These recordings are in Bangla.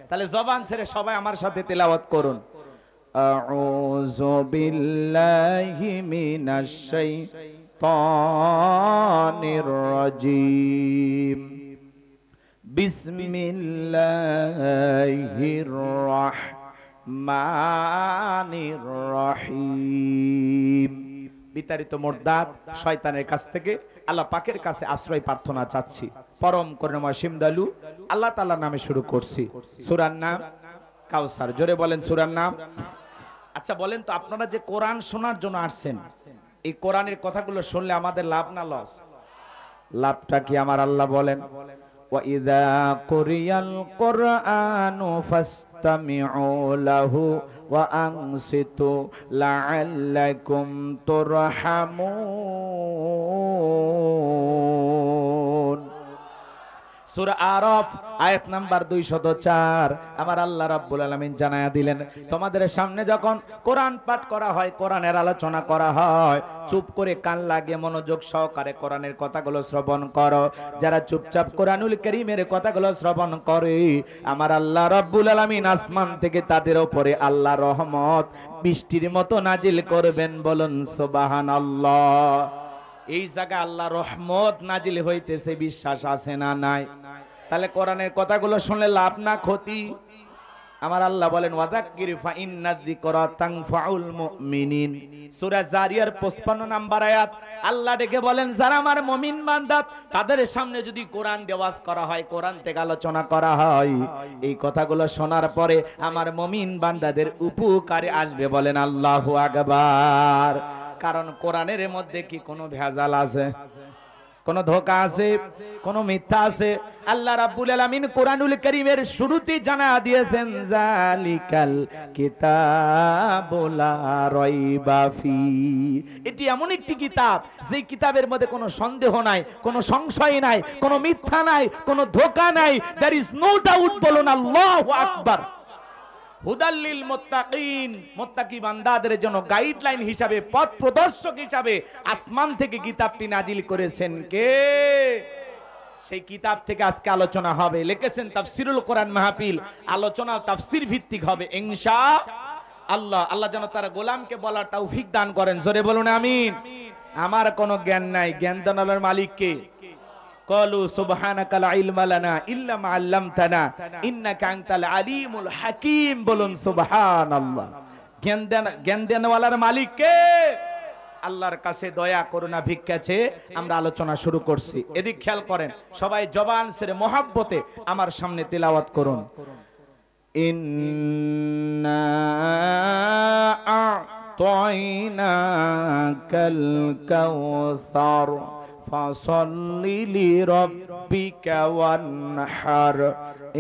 তাহলে জবান ছেড়ে সবাই আমার সাথে তেলাওয়াত করুন। আউযু বিল্লাহি মিনাশ শাইতানির রাজিম। বিসমিল্লাহির রাহমানির রহিম। বিতাড়িত মুরদাদ শয়তানের কাছ থেকে আল্লাহ পাকের কাছে আশ্রয় প্রার্থনা চাচ্ছি। পরম করুণাময় সিমদালু আল্লাহ তাআলার নামে শুরু করছি। সূরার নাম কাউসার। জোরে বলেন সূরার নাম। আচ্ছা বলেন তো, আপনারা যে কোরআন শোনার জন্য আসছেন, এই কোরআনের কথাগুলো শুনলে আমাদের লাভ না লস? লাভটা কি আমার আল্লাহ বলেন, ওয়া ইযা কুরিয়াল কুরআনু ফাসতামিউ লাহু ওয়া আনসিতু লাআল্লাকুম তুরহামুন। সূরা আরাফ আয়াত নাম্বার 204। আমার আল্লাহ রাব্বুল আলামিন জানায়া দিলেন, তোমাদের সামনে যখন কোরআন পাঠ করা হয়, কোরআনের আলোচনা করা হয়, চুপ করে কান লাগিয়ে মনোযোগ সহকারে কোরআনের কথাগুলো শ্রবণ করো। যারা চুপচাপ কোরআনুল কারীমের কথাগুলো শ্রবণ করে, আমার আল্লাহ রাব্বুল আলামিন আসমান থেকে তাদের উপরে আল্লাহর রহমত বৃষ্টির মতো নাজিল করবেন। বলুন সুবহানাল্লাহ। এই জায়গায় আল্লাহ রহমত নাজিল হইতেছে, বিশ্বাস আছে না নাই? তাহলে কোরআনের কথাগুলো শুনলে লাভ না ক্ষতি? আমার আল্লাহ বলেন ওয়াযাক্কির ফা ইন্নায যিকরা তানফাউল মুমিনিন। সূরা জারিয়ার 55 নাম্বার আয়াত। আল্লাহ ডেকে বলেন, যারা আমার মুমিন বান্দা তাদের সামনে যদি কোরআন দেওয়াজ করা হয়, কোরআন থেকে আলোচনা করা হয়, এই কথাগুলো শোনার পরে আমার মুমিন বান্দাদের উপকারে আসবে। বলেন আল্লাহু আকবার। কারণ কোরআনের মধ্যে কি কোনো ভেজাল আছে? কোনো ধোঁকা আছে? কোনো মিথ্যা আছে? আল্লাহ রাব্বুল আলামিন কোরআনুল কারীমের শুরুতে জানা দিয়েছেন, যালিকাল কিতাবু লা রাইবা ফি। এটি এমন একটি কিতাব, যে কিতাবের মধ্যে কোনো সন্দেহ নাই, কোনো সংশয় নাই, কোনো মিথ্যা নাই, কোনো ধোঁকা নাই। There is no doubt. বলুন আল্লাহু আকবার। হুদাল্লিল মুত্তাকিন, মুত্তাকি বান্দাদের জন্য গাইডলাইন হিসাবে, পথ প্রদর্শক হিসাবে আসমান থেকে কিতাবটি নাজিল করেছেন কে? সেই কিতাব থেকে আজকে আলোচনা হবে। লিখেছেন তাফসিরুল কোরআন মাহফিল। আলোচনা তাফসির ভিত্তিক হবে ইনশাআল্লাহ। আল্লাহ যেন তার গোলামকে বলার তৌফিক দান করেন। জোরে বলুন আমিন। আমার কোনো জ্ঞান নাই, জ্ঞান দানের মালিক কে? ক্বালু সুবহানাকা লা ইলমা লানা ইল্লা মা আল্লামতানা ইন্নাকা আনতাল আলিমুল হাকীম। বলুন সুবহানাল্লাহ। জ্ঞান দেনওয়ালার মালিক কে? আল্লাহর কাছে দয়া করুণা ভিক্ষা চেয়ে আমরা আলোচনা শুরু করছি। এদিক খেয়াল করেন, সবাই জবান ছেড়ে মহব্বতে আমার সামনে তিলাওয়াত করুন। ইন্না আ'তাইনাকাল কাউসার ফাসাল্লি লিরাব্বিকা ওয়ানহার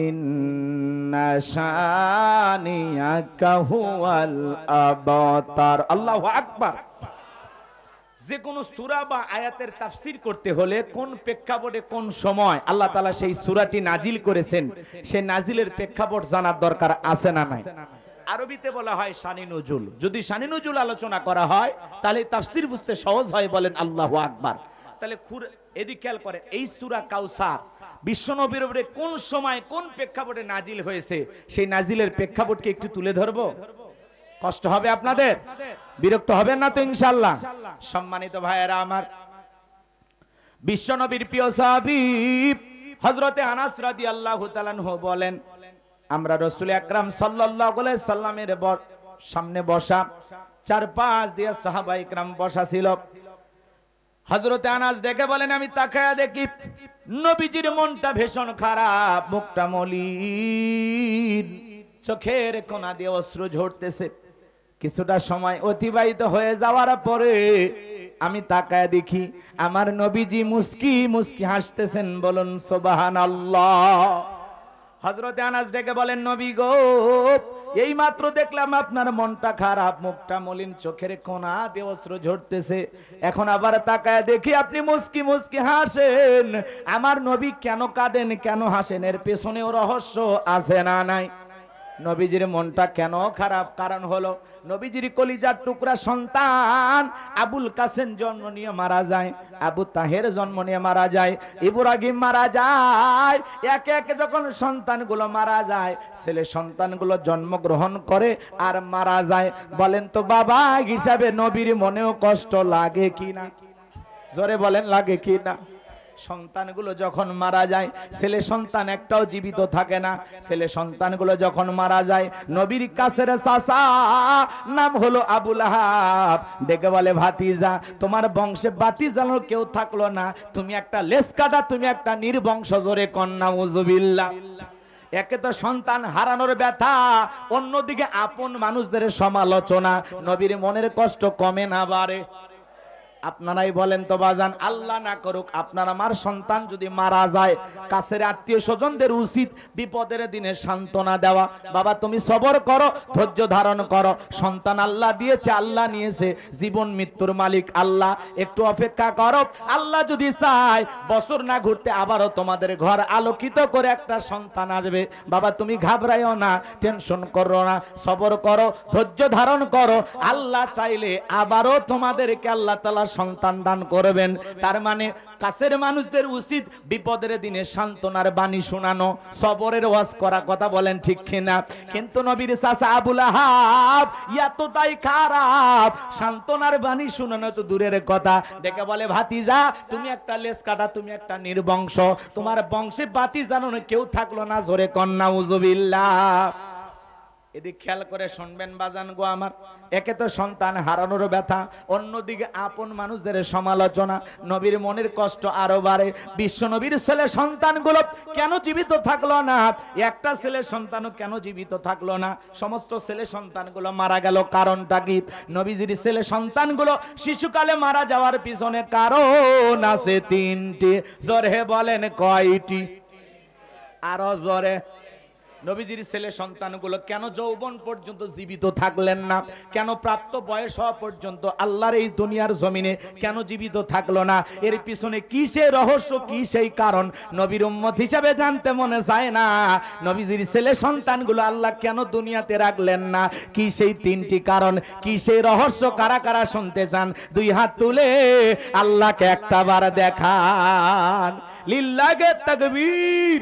ইন্না শানিয়াকা হুয়াল আবতার। আল্লাহু আকবার। যে কোনো সূরা বা আয়াতের তাফসীর করতে হলে কোন প্রেক্ষাপটে কোন সময় আল্লাহ তাআলা সেই সূরাটি নাজিল করেছেন, সেই নাজিলের প্রেক্ষাপট জানার দরকার আছে না নাই? আরবিতে বলা হয় শানি নুজুল। যদি শানি নুজুল আলোচনা করা হয় তাহলে তাফসীর বুঝতে সহজ হয়। বলেন আল্লাহু আকবার। তাহলে এদিক খেয়াল করে, এই সূরা কাউসার বিশ্বনবীর উপরে কোন সময় কোন প্রেক্ষাপটে নাজিল হয়েছে, সেই নাজিলের প্রেক্ষাপটকে একটু তুলে ধরবো। কষ্ট হবে আপনাদের? বিরক্ত হবেন না তো ইনশাআল্লাহ? সম্মানিত ভাইয়েরা আমার, বিশ্বনবীর প্রিয় সাহাবী হযরতে আনাস রাদিয়াল্লাহু তাআলা আনহু বলেন, আমরা রাসূল আকরাম সাল্লাল্লাহু আলাইহি সাল্লামের সামনে বসা, চারপাশ দিয়ে সাহাবায়ে کرام বসা ছিল। হযরতে আনাস দেখে বলেন, আমি তাকায়া দেখি নবীজির মনটা ভীষণ খারাপ, মুখটা মলিন, চোখের কোণা দিয়ে অশ্রু ঝরতেছে। কিছুটা সময় অতিবাহিত হয়ে যাওয়ার পরে আমি তাকায়া দেখি আমার নবীজি মুস্কি মুস্কি হাসতেছেন। বলুন সুবহানাল্লাহ। হযরতে আনাস ডেকে বলেন, নবী গো, এই মাত্র দেখলাম আপনার মনটা খারাপ, মুখটা মলিন, চোখের কোণা দিয়ে অশ্রু ঝরতেছে। এখন আবার তাকায় দেখি আপনি মুস্কি মুস্কি হাসেন। আমার নবী কেন কাঁদেন, কেন হাসেন, এর পেছনেও রহস্য আছে না নাই? নবীজির মনটা কেন খারাপ? কারণ হলো নবীজির কলিজার টুকরা সন্তান আবুল কাসেম জন্ম নিয়ে মারা যায়, আবু তাহের জন্ম নিয়ে মারা যায়, ইব্রাহিম মারা যায়। একে একে যখন সন্তানগুলো মারা যায়, ছেলে সন্তানগুলো জন্মগ্রহণ করে আর মারা যায়। বলেন তো বাবা হিসাবে নবীর মনেও কষ্ট লাগে কিনা? জোরে বলেন, লাগে কিনা? সন্তানগুলো যখন মারা যায়, ছেলে সন্তান একটাও জীবিত থাকে না। ছেলে সন্তানগুলো যখন মারা যায়, নবীর কাছের চাচা নাম হলো আবু লাহাব ডেকে বলে, ভাতিজা তোমার বংশে বাতিজানোর কেউ থাকলো না, তুমি একটা লেস কাটা, তুমি একটা নির্বংশ। জোরে কন্যা উযুবিল্লাহ। একে তো সন্তান হারানোর ব্যথা, অন্যদিকে আপন মানুষদের সমালোচনা। নবীর মনের কষ্ট কমে না বাড়ে? আপনারাই বলেন তো বাজান, আল্লাহ না করুক আপনার আমার সন্তান যদি মারা যায়, কাছের আত্মীয় স্বজনদের উচিত বিপদের দিনে সান্ত্বনা দেওয়া। বাবা তুমি সবর করো, ধৈর্য ধারণ করো, সন্তান আল্লাহ দিয়েছে, আল্লাহ নিয়েছে, জীবন মৃত্যুর মালিক আল্লাহ, একটু অপেক্ষা করো। আল্লাহ যদি চায় বছর না ঘুরতে আবারও তোমাদের ঘর আলোকিত করে একটা সন্তান আসবে। বাবা তুমি ঘাবড়াইও না, টেনশন করো না, সবর করো, ধৈর্য ধারণ করো। আল্লাহ চাইলে আবারও তোমাদেরকে আল্লাহ তাআলা সন্তান দান করবেন। তার মানে কাছের মানুষদের উচিত বিপদের দিনে সান্ত্বনার বাণী শোনানো, সবরের ওয়াজ করা। কথা বলেন ঠিক কিনা? কিন্তু নবীর চাচা আবু লাহাব এতটাই খারাপ, সান্ত্বনার বাণী শোনানো তো দূরের কথা, ডেকে বলে, ভাতিজা তুমি একটা লেস কাটা, তুমি একটা নির্বংশ, তোমার বংশে বাতি জানানো কেউ থাকলো না। জোরে কন্যা উযুবিল্লাহ। এদিক খেয়াল করে শুনবেন বাজান গো আমার, একে তো সন্তান হারানোর ব্যথা, অন্যদিকে আপন মানুষদের সমালোচনা। নবীর মনের কষ্ট আরো বাড়ে। বিশ্ব নবীর ছেলে সন্তানগুলো কেন জীবিত থাকলো না? একটা ছেলে সন্তানও কেন জীবিত থাকলো না? সমস্ত ছেলে সন্তানগুলো মারা গেল, কারণটা কি? নবীজির ছেলে সন্তানগুলো শিশুকালে মারা যাওয়ার পিছনে কারণ আছে তিনটি। জোরে বলেন কয়টি? আরো জোরে। নবীজির ছেলে সন্তানগুলো কেন যৌবন পর্যন্ত জীবিত থাকলেন না? কেন প্রাপ্ত বয়স হওয়া পর্যন্ত আল্লাহর এই দুনিয়ার জমিনে কেন জীবিত থাকলো না? এর পিছনে কি সেই রহস্য, কি সেই কারণ নবীর উম্মত হিসাবে জানতে মনে চায় না? নবীজির ছেলে সন্তানগুলো আল্লাহ কেন দুনিয়াতে রাখলেন না? কি সেই তিনটি কারণ, কি সেই রহস্য? কারা কারা শুনতে চান দুই হাত তুলে আল্লাহকে একটা বার দেখান। লিল্লাহে তাকবীর।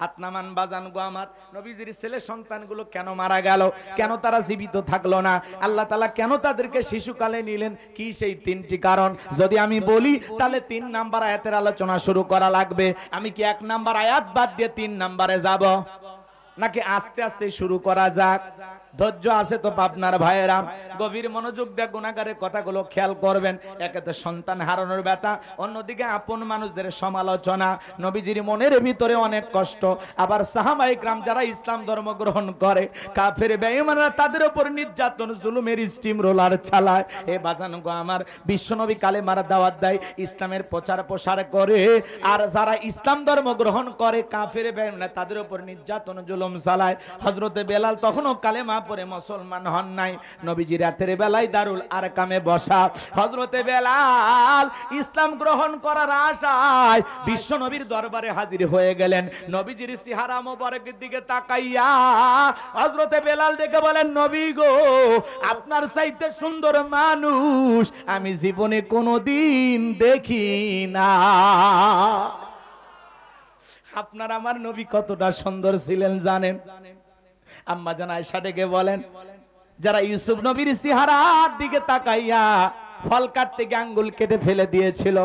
হাত নামান বাজান গো আমার। নবীজির ছেলে সন্তানগুলো কেন মারা গেল? কেন তারা জীবিত থাকলো না? আল্লাহ তাআলা কেন তাদেরকে শিশুকালে নিলেন? কি সেই তিনটি কারণ? যদি আমি বলি তাহলে 3 নাম্বার আয়াতের আলোচনা শুরু করা লাগবে। আমি কি 1 নাম্বার আয়াত বাদ দিয়ে 3 নাম্বারে যাব, নাকি আস্তে আস্তে শুরু করা যাক? ধৈর্য আছে তো আপনার ভাইয়েরা? গভীর মনোযোগ দিয়ে গুনাহগারের কথাগুলো খেয়াল করবেন। একে তো সন্তান হারানোর ব্যথা, অন্যদিকে আপন মানুষদের সমালোচনা। নবীজির মনের ভিতরে অনেক কষ্ট। আবার সাহাবায়ে কিরাম যারা ইসলাম ধর্ম গ্রহণ করে, কাফের বেঈমানরা তাদের উপর নির্যাতন জুলুমের স্টিম রোলার চালায়। এ বাজান গো আমার, বিশ্বনবী কালেমার দাওয়াত দেয়, ইসলামের প্রচার প্রসার করে, আর যারা ইসলাম ধর্ম গ্রহণ করে কাফের বেঈমানরা তাদের উপর নির্যাতন জুলুম চালায়। হযরতে বেলাল তখনও কালেমা পরে মুসলমান হন নাই। নবীজি রাতের বেলায় দারুল আরকামে বসা। হযরতে বেলাল ইসলাম গ্রহণ করার আশায় বিশ্ব নবীর দরবারে হাজির হয়ে গেলেন। নবীজির চেহারা মোবারকের দিকে তাকাইয়া হযরতে বেলাল দেখে বলেন, নবী গো, আপনার চাইতে সুন্দর মানুষ আমি জীবনে কোনোদিন দেখি না। আপনার আমার নবী কতটা সুন্দর ছিলেন জানেন? আম্মা জান আয়েশা ডেকে বলেন, যারা ইউসুফ নবীর চেহারার দিকে তাকাইয়া ফল কাটতে গিয়ে আঙ্গুল কেটে ফেলে দিয়েছিল,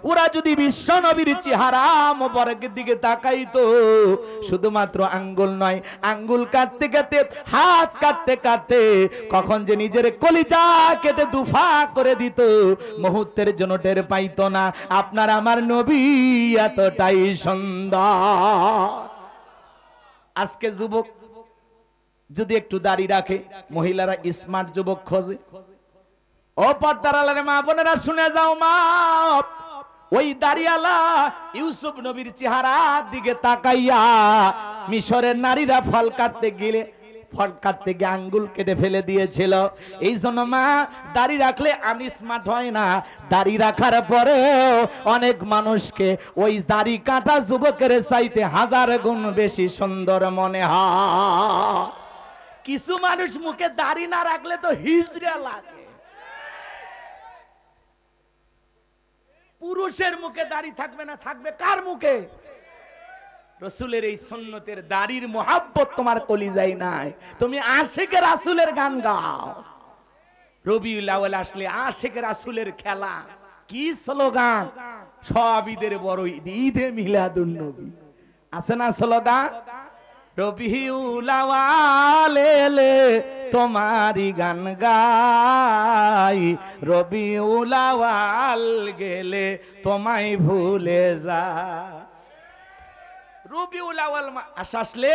ওরা যদি বিশ্ব নবীর চেহারা মোবারকের দিকে তাকাইতো, শুধুমাত্র আঙ্গুল নয়, আঙ্গুল কাটতে কাটতে, হাত কাটতে কাটতে কখন যে নিজের কলিজা কেটে দুফা করে দিত মুহূর্তের জন্য টের পাইতো না। আপনার আমার নবী এতটাই সুন্দর। আজকে যুবক যদি একটু দাড়ি রাখে, মহিলারা স্মার্ট যুবক খোঁজে। ও পর্দার আলার মা বোনেরা শুনে যাও, মা ওই দাড়িওয়ালা ইউসুফ নবীর চেহারার দিকে তাকাইয়া মিশরের নারীরা ফল কাটতে গেলে ফল কাটতে গিয়ে আঙ্গুল কেটে ফেলে দিয়েছিল। এই জন্য মা দাড়ি রাখলে আমি স্মার্ট হয় না, দাড়ি রাখার পরেও অনেক মানুষকে ওই দাড়ি কাটা যুবকের চাইতে 1000 গুণ বেশি সুন্দর মনে হয়। কিছু মানুষ মুখে দাড়ি না রাখলে তো হিজড়া লাগে। পুরুষের মুখে দাড়ি থাকবে না, থাকবে কার মুখে? রসুলের এই সুন্নতের দাড়ির মোহাব্বত তোমার কলিজায় নাই, তুমি আশিকে রাসূলের গান গাও। রবিউল আউয়াল আসলে আশিকে রাসূলের খেলা, কি স্লোগান! সব ঈদের বড় ঈদ, ঈদে মিলাদুন নবী। আছে না স্লোগান? রবিউল আউয়াল এলে তোমারি গান গাই, রবিউল আউয়াল গেলে তোমায় ভুলে যা। রবিউল আউয়াল আসলে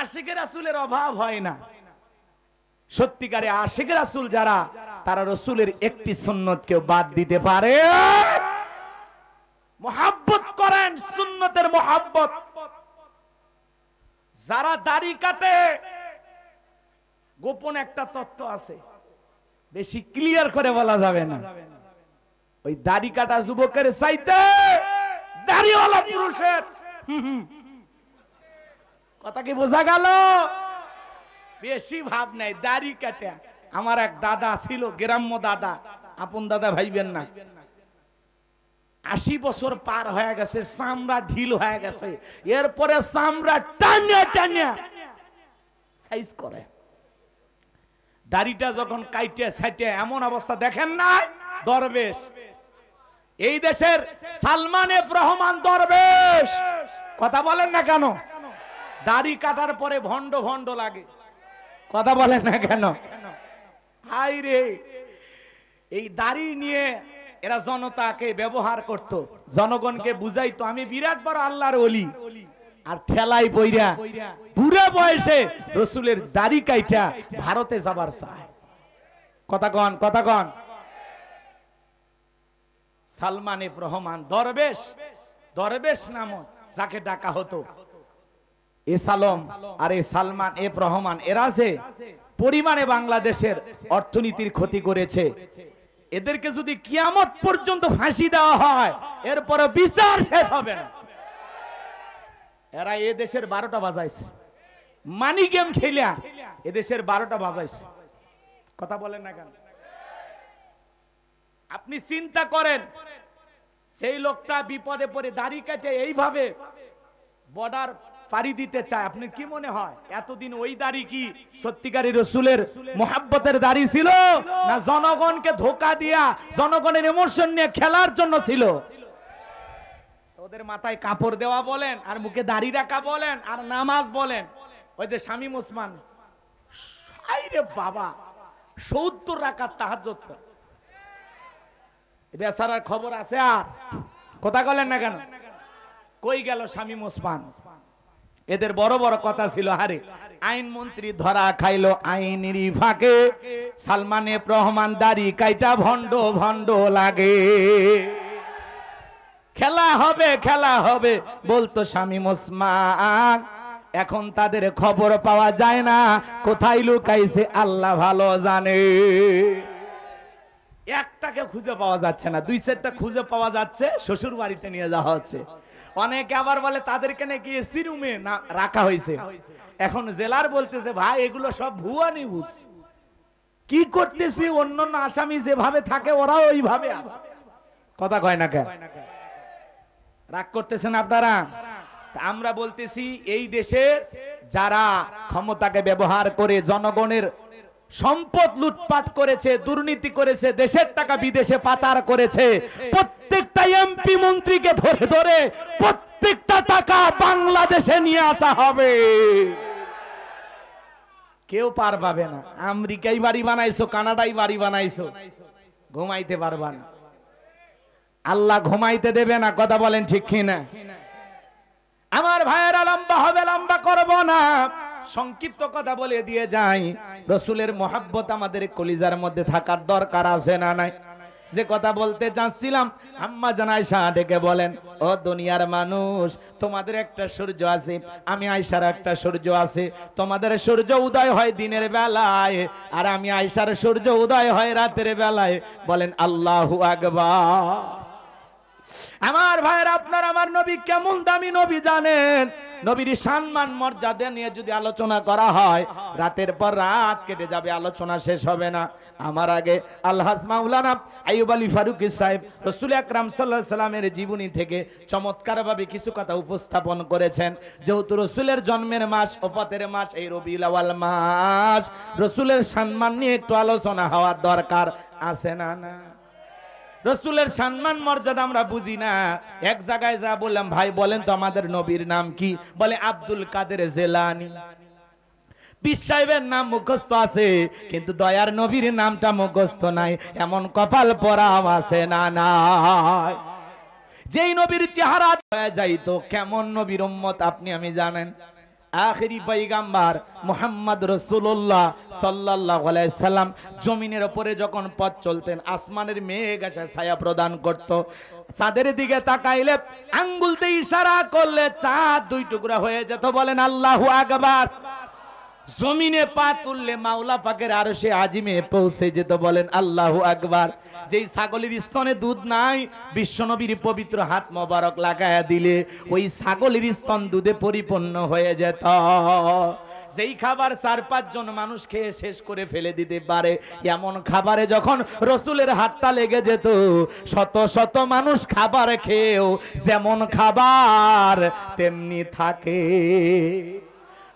আশিকে রাসূলের অভাব হয় না। সত্যিকারে আশিকে রাসূল যারা, তারা রসুলের একটি সুন্নত কেউ বাদ দিতে পারে? মোহাব্বত করেন, সুন্নতের মোহাব্বত। যারা দাড়ি কাটে, গোপন একটা তত্ত্ব আছে, বেশি ক্লিয়ার করে বলা যাবে না। ওই দাড়ি কাটা যুবকের চাইতে দাড়িওয়ালা পুরুষের কথা কি বোঝা গেল? বেশি ভাব নাই দাড়ি কাটে। আমার এক দাদা ছিল, গ্রাম্য দাদা, আপন দাদা ভাইবেন না, 80 বছর পার হয়ে গেছে, চামড়া ঢিল হয়ে গেছে, এরপরে চামড়া টানিয়া টানিয়া সাইজ করে। দাড়িটা যখন কাইটে সাইটে এমন অবস্থা দেখেন না, দরবেশ। এই দেশের সালমান এফ রহমান দরবেশ, কথা বলেন না কেন? দাড়ি কাটার পরে ভন্ড ভন্ড লাগে, কথা বলেন না কেন? হাই রে, এই দাড়ি নিয়ে এরা জনতাকে ব্যবহার করত, জনগণকে বুঝাইতো আমি বিরাট বড় আল্লাহর ওলি, আর ঠেলাই বইরা পুরো বয়সে রসুলের দাড়ি কাইটা ভারতে যাবার চায়। কথা কন, কথা কন। সালমান এফ রহমান দরবেশ, দরবেশ নাম যাকে ডাকা হতো। এ সালম আর এ সালমান এফ রহমান, এরা যে পরিমাণে বাংলাদেশের অর্থনীতির ক্ষতি করেছে, এদেরকে যদি কিয়ামত পর্যন্ত ফাঁসি দেওয়া হয়, এরপরে বিচার শেষ হবে না। এরা এ দেশের 12টা বাজাইছে, মানি গেম খেলিয়া এ দেশের 12টা বাজাইছে। কথা বলেন না কেন? আপনি চিন্তা করেন, সেই লোকটা বিপদে পড়ে দাড়ি কাটে এইভাবে বর্ডার পাড়ি দিতে চায়, আপনি কি মনে হয় এতদিন ওই দাড়ি কি সত্যিকারী রসুলের মোহাব্বতের দাড়ি ছিল, না জনগণকে ধোকা দিয়া জনগণের ইমোশন নিয়ে খেলার জন্য ছিল? ওদের মাথায় কাপড় দেওয়া বলেন, আর মুখে দাড়ি রাখা বলেন, আর নামাজ বলেন। ওই যে শামীম ওসমান, আরে বাবা 70 রাকাত তাহাজ্জুদ করে, বেচারার খবর আছে? আর কথা বলেন না কেন? কই গেল শামীম ওসমান? এদের বড় বড় কথা ছিল। আরে আইন মন্ত্রী ধরা খাইলো আইনেরই ফাঁকে, সালমান এফ রহমান দাড়ি কাইটা ভন্ড ভন্ড লাগে। খেলা হবে, খেলা হবে বলতো শামীম ওসমান। এখন তাদের খবর পাওয়া যায় না, কোথায় লুকাইছে আল্লাহ ভালো জানে। একটাকে খুঁজে পাওয়া যাচ্ছে না, 2-4টা খুঁজে পাওয়া যাচ্ছে, শ্বশুর বাড়িতে নিয়ে যাওয়া হচ্ছে। অনেকে আবার বলে তাদেরকে নাকি এসি রুমে না রাখা হয়েছে। এখন জেলার বলতেছে ভাই এগুলো সব ভুয়া নিউজ, কি করতেছি অন্যান্য আসামি যেভাবে থাকে ওরাও ওইভাবে আছে। কথা কয় না কেন? রাগ করতেছেন আপনারা? আমরা বলতেছি এই দেশে যারা ক্ষমতাকে ব্যবহার করে জনগণের সম্পদ লুটপাট করেছে, দুর্নীতি করেছে, দেশের টাকা বিদেশে পাচার করেছে, প্রত্যেকটা এমপি মন্ত্রীকে ধরে ধরে প্রত্যেকটা টাকা বাংলাদেশে নিয়ে আসা হবে। কেউ পার পাবে না। আমেরিকায় বাড়ি বানাইছো, কানাডায় বাড়ি বানাইছো, ঘুমাইতে পারবা না। আল্লাহ ঘুমাইতে দেবে না। কথা বলেন ঠিক কিনা? আমার ভাইয়েরা লম্বা হবে, লম্বা করব না, সংক্ষিপ্ত কথা বলে দিয়ে যাই। রসুলের মোহাব্বত আমাদের কলিজার মধ্যে থাকার দরকার আছে না নাই? যে কথা বলতে চাচ্ছিলাম, আম্মা জান আয়েশা ডেকে বলেন, ও দুনিয়ার মানুষ, তোমাদের একটা সূর্য আছে, আমি আয়েশার একটা সূর্য আছে। তোমাদের সূর্য উদয় হয় দিনের বেলায়, আর আমি আয়েশার সূর্য উদয় হয় রাতের বেলায়। বলেন আল্লাহু আকবার। আমার ভাইরা, আপনার আমার নবী কেমন দামি নবী জানেন? নবীর সম্মান মর্যাদা নিয়ে যদি আলোচনা করা হয়, রাতের পর রাত কেটে যাবে, আলোচনা শেষ হবে না। আমার আগে আলহাজ মাওলানা আইয়ুব আলী ফারুকী সাহেব রাসূল আকরাম সাল্লাল্লাহু আলাইহি সাল্লামের জীবনী থেকে চমৎকারভাবে কিছু কথা উপস্থাপন করেছেন। যেহেতু রাসূলের জন্মের মাস, ওফাতের মাস এই রবিউল আউয়াল মাস, রাসূলের সম্মান নিয়ে একটু আলোচনা হওয়ার দরকার আছে না? না, রাসূলের সম্মান মর্যাদা আমরা বুঝি না। এক জায়গায় যা বললাম, ভাই বলেন তো আমাদের নবীর নাম কি? বলে আব্দুল কাদের জিলানী। পীর সাহেবের নাম মুখস্থ আছে, কিন্তু দয়ার নবীর নামটা মুখস্থ নাই। এমন কপাল পরাও আছে না? নাই। যেই নবীর চেহারা হয়ে যাইতো, কেমন নবীর উম্মত আপনি আমি জানেন? আখেরি পয়গাম্বার মুহাম্মদ রাসূলুল্লাহ সাল্লাল্লাহু আলাইহি সাল্লাম জমিনের উপরে যখন পথ চলতেন, আসমানের মেঘ এসে ছায়া প্রদান করত। চাঁদের দিকে তাকাইলে, আঙ্গুল দিয়ে ইশারা করলে চাঁদ দুই টুকরা হয়ে যেত। বলেন আল্লাহু আকবার। জমিনে পা তুললে মাওলা পাকের আরশে আজিমে পৌঁছে যেত। বলেন আল্লাহু আকবার। যেই ছাগলের স্তনে দুধ নাই, বিশ্বনবীর পবিত্র হাত মোবারক লাগায়া দিলে ওই ছাগলের স্তন দুধে পরিপূর্ণ হয়ে যেত। যেই খাবার 4-5 জন মানুষ খেয়ে শেষ করে ফেলে দিতে পারে, এমন খাবারে যখন রসুলের হাতটা লেগে যেত, শত শত মানুষ খাবার খেয়েও যেমন খাবার তেমনি থাকে।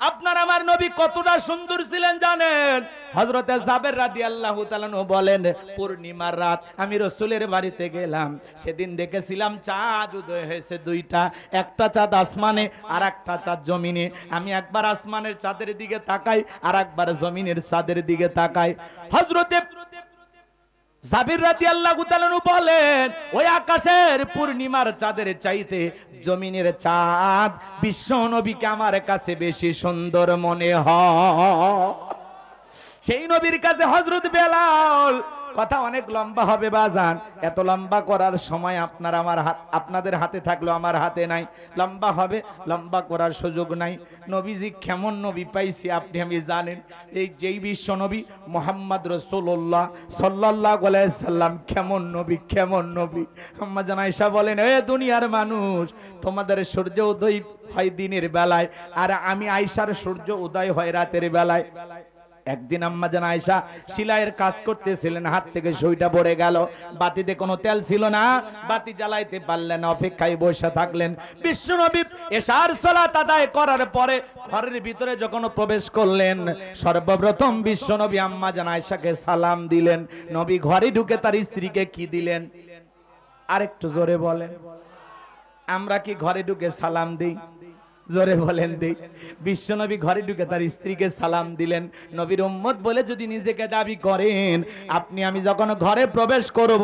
আপনার আমার নবী কতটা সুন্দর ছিলেন জানেন? হযরতে জাবের রাদিয়াল্লাহু তাআলা বলেন, পূর্ণিমার রাত আমি রাসূলের বাড়িতে গেলাম, সেদিন দেখেছিলাম চাঁদ উদয় হয়েছে দুইটা, একটা চাঁদ আসমানে আর একটা চাঁদ জমিনে। আমি একবার আসমানের চাঁদের দিকে তাকাই, আর একবার জমিনের চাঁদের দিকে তাকাই। হযরতে জাবির রাদিয়াল্লাহু তাআলা বলেন, ওই আকাশের পূর্ণিমার চাঁদের চাইতে জমিনের চাঁদ বিশ্ব নবীকে আমার কাছে বেশি সুন্দর মনে হয়। সেই নবীর কাছে হযরত বেলাল, কথা অনেক লম্বা হবে বাজান, এত লম্বা করার সময় আপনাদের হাতে থাকলো, আমার হাতে নাই। লম্বা হবে, লম্বা করার সুযোগ নাই। নবীজি কেমন নবী পাইছি আপনি আমি জানেন? এই যেই বিশ্ব নবী মুহাম্মদ রাসূলুল্লাহ সাল্লাল্লাহু আলাইহি সাল্লাম কেমন নবী, কেমন নবী। আম্মা জান আয়েশা বলেন, এ দুনিয়ার মানুষ, তোমাদের সূর্য উদয় হয় দিনের বেলায়, আর আমি আয়েশার সূর্য উদয় হয় রাতের বেলায়। একদিন আম্মা জান আয়েশা সেলাইয়ের কাজ করতেছিলেন, হাত থেকে সুইটা পড়ে গেল। বাতিতে কোনো তেল ছিল না, বাতি জ্বালাইতে পারলেন না, অপেক্ষায় বসে থাকলেন। বিশ্বনবী এশার সালাত আদায় করার পরে ঘরের ভিতরে যখন প্রবেশ করলেন, সর্বপ্রথম বিশ্বনবী আম্মা জান আয়েশাকে সালাম দিলেন। নবী ঘরে ঢুকে তার স্ত্রীকে কি দিলেন? আরেকটু জোরে বলেন। আমরা কি ঘরে ঢুকে সালাম দিই? জোরে বলেন দিই। বিশ্বনবী ঘরে ঢুকে তার স্ত্রীকে সালাম দিলেন। নবীর উম্মত বলে যদি নিজেকে দাবি করেন, আপনি আমি যখন ঘরে প্রবেশ করব,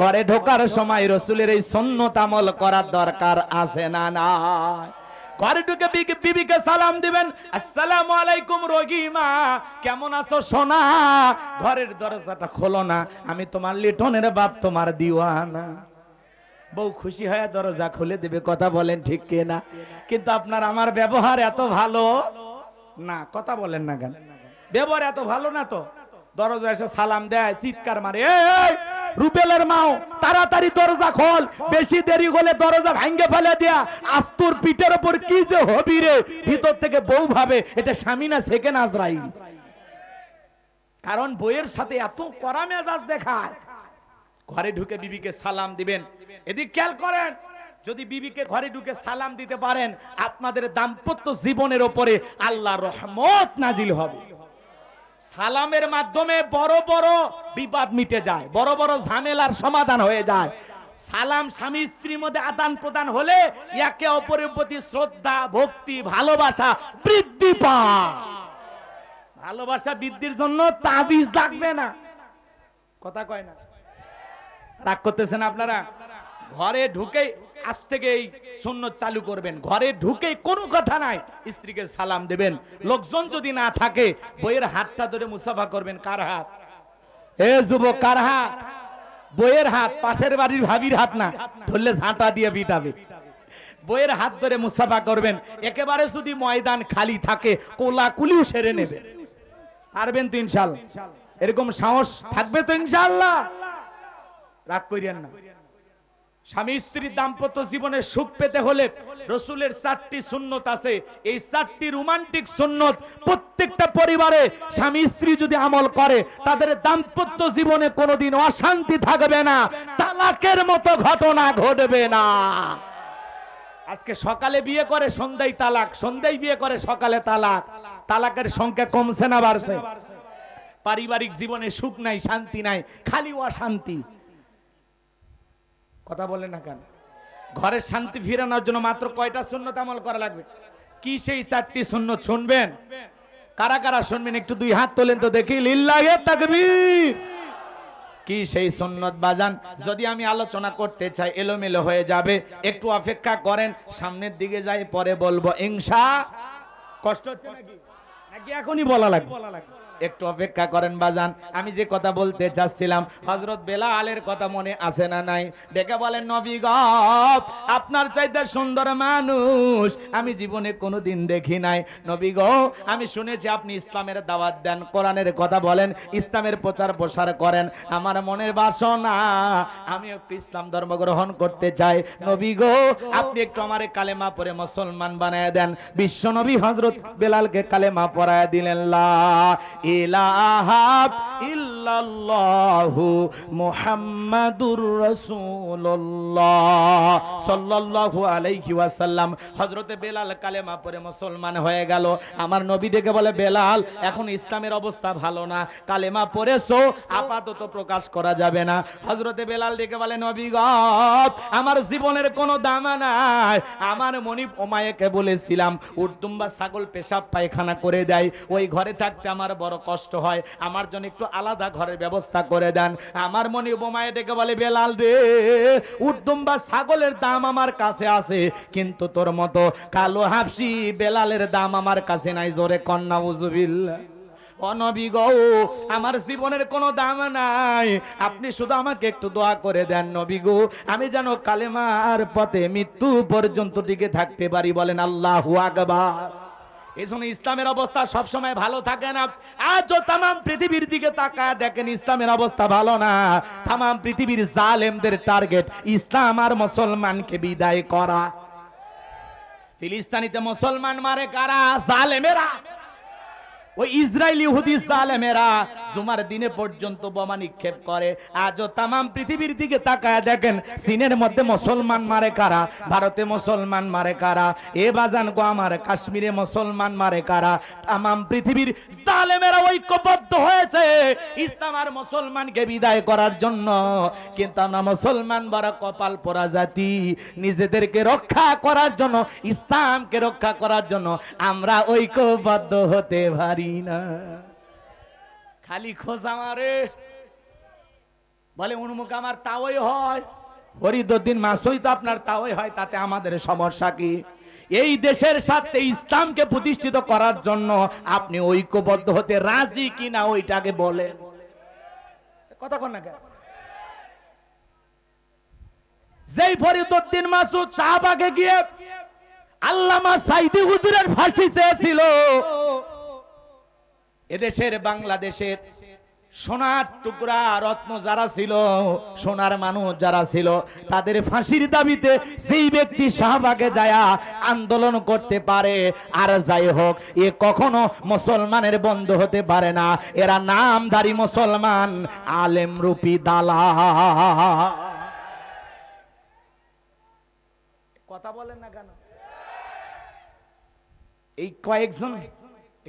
ঘরে ঢোকার সময় রাসূলের এই সুন্নাত আমল করার দরকার আছে না? না। ঘরে ঢুকে বিবিকে সালাম দিবেন, আসসালামু আলাইকুম রহিমা, কেমন আছো সোনা? ঘরের দরজাটা খোলো না, আমি তোমার লিটনের বাপ, তোমার দিওয়ানা। বউ খুশি হয়ে দরজা খুলে দেবে, কথা বলেন ঠিক কিনা? কিন্তু আপনার আমার ব্যবহার এত ভালো না, কথা বলেন না কেন? ব্যবহার এত ভালো না তো। দরজা এসে সালাম দেয়, চিৎকার মারে, এই রুবেলের মাও, তাড়াতাড়ি দরজা খোল, বেশি দেরি হলে দরজা ভাঙ্গে ফেলে দিয়া আস্তুর পিঠের উপর কি যে হবি রে। ভিতর থেকে বউ ভাবে এটা স্বামী না সেকেন্ড আজরাইল, কারণ বইয়ের সাথে এত কড়া মেজাজ দেখায়। ঘরে ঢুকে বিবিকে সালাম দিবেন। এদিক খেয়াল করেন, যদি বিবিকে ঘরে ঢুকে সালাম দিতে পারেন, আপনাদের দাম্পত্য জীবনের উপরে আল্লাহর রহমত নাজিল হবে। সালামের মাধ্যমে বড় বড় বিবাদ মিটে যায়, বড় বড় ঝামেলার সমাধান হয়ে যায়। সালাম স্বামী স্ত্রীর মধ্যে আদান প্রদান হলে একে অপরের প্রতি শ্রদ্ধা, ভক্তি, ভালোবাসা বৃদ্ধি পায়। ভালোবাসা বৃদ্ধির জন্য তাবিজ লাগবে না, কথা কয় না? রাগ করতেছেন আপনারা? ঘরে ঢুকে আজ থেকে এই সুন্নাত চালু করবেন। ঘরে ঢুকে কোনো কথা নাই, স্ত্রীকে সালাম দেবেন। লোকজন যদি না থাকে, বইয়ের হাতটা ধরে মুসাফা করবেন। কার হাত? এ যুবক, কার হাত? বইয়ের হাত পাশের বাড়ির ভাবির হাত না, ধরলে ঝাঁটা দিয়ে পিটাবে। বইয়ের হাত ধরে মুসাফা করবেন, একেবারে যদি ময়দান খালি থাকে কোলাকুলিও সেরে নেবে। পারবেন তো ইনশাআল্লাহ? এরকম সাহস থাকবে তো ইনশাআল্লাহ? রাগ করিয়েন না। স্বামী স্ত্রীর দাম্পত্য জীবনে সুখ পেতে হলে রাসূলের 4টি সুন্নত আছে। এই 4টি রোমান্টিক সুন্নত প্রত্যেকটা পরিবারে স্বামী স্ত্রী যদি আমল করে, তাদের দাম্পত্য জীবনে কোনোদিন অশান্তি থাকবে না, তালাকের মতো ঘটনা ঘটবে না। আজকে সকালে বিয়ে করে সন্ধ্যায় তালাক, সন্ধ্যায় বিয়ে করে সকালে তালাক। তালাকের সংখ্যা কমছে না বাড়ছে? পারিবারিক জীবনে সুখ নাই, শান্তি নাই, খালি অশান্তি। কথা বলেন না কেন? ঘরের শান্তি ফিরানোর জন্য মাত্র কয়টা সুন্নত আমল করা লাগবে? কি সেই 4টি সুন্নত শুনবেন? কারা কারা শুনবেন একটু 2 হাত তোলেন তো দেখি। লিল্লাহি তাকবীর। কি সেই সুন্নত বাজান? যদি আমি আলোচনা করতে চাই এলোমেলো হয়ে যাবে, একটু অপেক্ষা করেন, সামনের দিকে যাই পরে বলবো ইনশাআল্লাহ। কষ্ট হচ্ছে নাকি? নাকি এখনই বলা লাগবে? একটু অপেক্ষা করেন বাজান। আমি যে কথা বলতে চাচ্ছিলাম, হযরত বেলালের কথা মনে আছে না নাই? ডেকে বলেন, নবী গো, আপনার চাইতে সুন্দর মানুষ আমি জীবনে কোনোদিন দেখি নাই। নবী গো, আমি শুনেছি আপনি ইসলামের দাওয়াত দেন, কোরআনের কথা বলেন, ইসলামের প্রচার প্রসার করেন। আমার মনের বাসনা আমি একটু ইসলাম ধর্ম গ্রহণ করতে চাই। নবী গো, আপনি একটু আমারে কালেমা পড়ে মুসলমান বানায় দেন। বিশ্ব নবী হযরত বেলালকে কালেমা পড়ায় দিলেন, লা ইলাহা ইল্লাল্লাহু মুহাম্মাদুর রাসূলুল্লাহ সাল্লাল্লাহু আলাইহি ওয়াসাল্লাম। হযরতে বেলাল কালেমা পড়ে মুসলমান হয়ে গেল। আমার নবী ডেকে বলে, বেলাল, এখন ইসলামের অবস্থা ভালো না, কালেমা পড়েছো, আপাতত প্রকাশ করা যাবে না। হযরতে বেলাল ডেকে বলে, নবী গো, আমার জীবনের কোনো দাম নাই। আমার মনিব ওমায়েকে বলেছিলাম উর্দুম্বা ছাগল পেশাব পায়খানা করে দেয়, ওই ঘরে থাকতে আমার বড় কষ্ট হয়, আমার জন্য একটু আলাদা ঘরের ব্যবস্থা করে দেন। আমার মনিব ওমায়ে ডেকে বলে, বেলাল রে, উর্দুম্বা ছাগলের দাম আমার কাছে আছে, কিন্তু তোর মতো কালো হাফসি বেলালের দাম আমার কাছে নাই। জোরে কন্যা উজুবিল্লাহ। ও নবী গো, আমার জীবনের কোনো দাম নাই, আপনি শুধু আমাকে একটু দোয়া করে দেন নবী গো, আমি যেন কালেমার পথে মৃত্যু পর্যন্ত টিকে থাকতে পারি। বলেন আল্লাহু আকবার। এই জন্য ইসলামের অবস্থা সবসময় ভালো থাকে না। আজও তাম পৃথিবীর দিকে তাকায় দেখেন, ইসলামের অবস্থা ভালো না। তাম পৃথিবীর জালেমদের টার্গেট ইসলাম আর মুসলমানকে বিদায় করা। ফিলিস্তিনিতে মুসলমান মারে কারা? জালেমেরা। ওই ইসরায়েলি ইহুদি জালেমেরা জুমার দিনে পর্যন্ত বোমা নিক্ষেপ করে। আজও তাম পৃথিবীর দিকে তাকায় দেখেন, চীনের মধ্যে মুসলমান মারে কারা? ভারতে মুসলমান মারে কারা? এ বাজান গো আমার, কাশ্মীরে মুসলমান মারে কারা? তাম পৃথিবীর জালেমেরা ঐক্যবদ্ধ হয়েছে ইসলাম আর মুসলমানকে বিদায় করার জন্য। কিন্তু আমরা মুসলমান বড় কপাল পোড়া জাতি, নিজেদেরকে রক্ষা করার জন্য, ইসলামকে রক্ষা করার জন্য আমরা ঐক্যবদ্ধ হতে পারি না। খালি খোঁজা মারে, বলে উন্মুখ আমার তাওই হয়, ফরিদউদ্দিন মাসুই তো আপনার তাওই হয়, তাতে আমাদের সমস্যা কি? এই দেশের সাথে ইসলামকে প্রতিষ্ঠিত করার জন্য আপনি ঐক্যবদ্ধ হতে রাজি কিনা ওইটাকে বলেন। কথা কন না কেন? যেই ফরিদউদ্দিন মাসুদ শাহবাগে গিয়ে আল্লামা সাইদি হুজুরের ফাঁসি চেয়েছিল, এদেশের বাংলাদেশের সোনার টুকরা রত্ন যারা ছিল, সোনার মানুষ যারা ছিল, তাদের ফাঁসির দাবিতে সেই ব্যক্তি শাহবাগে যায় আন্দোলন করতে পারে, আর যাই হোক, এ কখনো মুসলমানের বন্ধু হতে পারে না। এরা নামধারী মুসলমান, আলেম রূপী দালা। কথা বলেন না কেন? এই কয়েকজন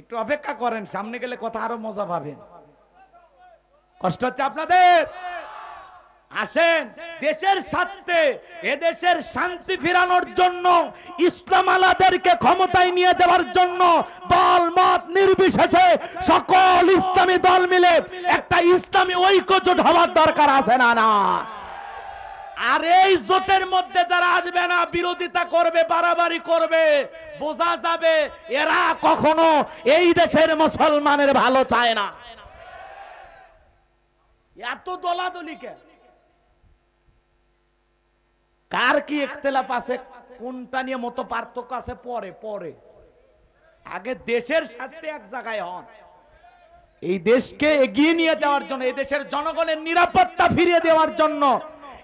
একটু অপেক্ষা করেন, সামনে গেলে কথা আরো মজা পাবেন। কষ্ট হচ্ছে আপনাদের? আসেন, দেশের স্বার্থে, এদেশের শান্তি ফিরানোর জন্য, ইসলাম আলাদেরকে ক্ষমতায় নিয়ে যাওয়ার জন্য দল মত নির্বিশেষে সকল ইসলামী দল মিলে একটা ইসলামী ঐক্যজোট হওয়ার দরকার আছে না? না। আর এই জোটের মধ্যে যারা আসবে না, বিরোধিতা করবে, বাড়াবাড়ি করবে, বোঝা যাবে এরা কখনো এই দেশের মুসলমানের ভালো চায় না। এত দলাদলি কেন? কার কি ইখতিলাফ আছে, কোনটা নিয়ে মত পার্থক্য আছে পরে পরে, আগে দেশের স্বার্থে এক জায়গায় হন। এই দেশকে এগিয়ে নিয়ে যাওয়ার জন্য, এই দেশের জনগণের নিরাপত্তা ফিরিয়ে দেওয়ার জন্য,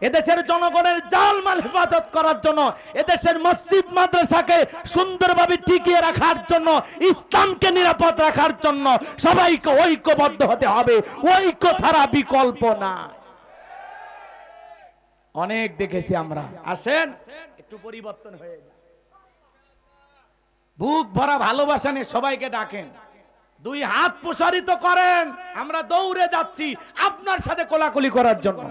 এদেশের জনগণের জানমাল হেফাজত করার জন্য, এদেশের মসজিদ মাদ্রাসাকে সুন্দরভাবে টিকিয়ে রাখার জন্য, ইসলামকে নিরাপদ রাখার জন্য সবাইকে ঐক্যবদ্ধ হতে হবে। ঐক্য ছাড়া বিকল্প না। অনেক দেখেছি আমরা। আসেন একটু পরিবর্তন হয়ে যায়। বুক ভরা ভালোবাসা নিয়ে সবাইকে ডাকেন, দুই হাত প্রসারিত করেন। আমরা দৌড়ে যাচ্ছি আপনার সাথে কোলাকুলি করার জন্য।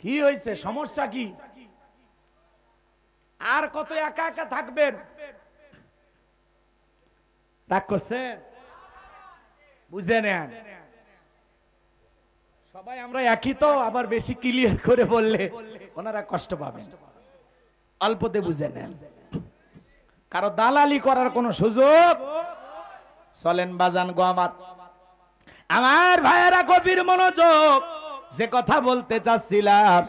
কি হয়েছে, সমস্যা কি? আর কত একা একা থাকবেন? রাগ করছেন? বুঝে নেন, সবাই আমরা একই তো, আবার বেশি ক্লিয়ার করে বললে ওনারা কষ্ট পাবেন। অল্পতে বুঝে নেন, কারো দালালি করার কোন সুযোগ। চলেন বাজান গো আমার, আমার ভাইয়েরা গভীর মনোযোগ। যে কথা বলতে চাচ্ছিলাম,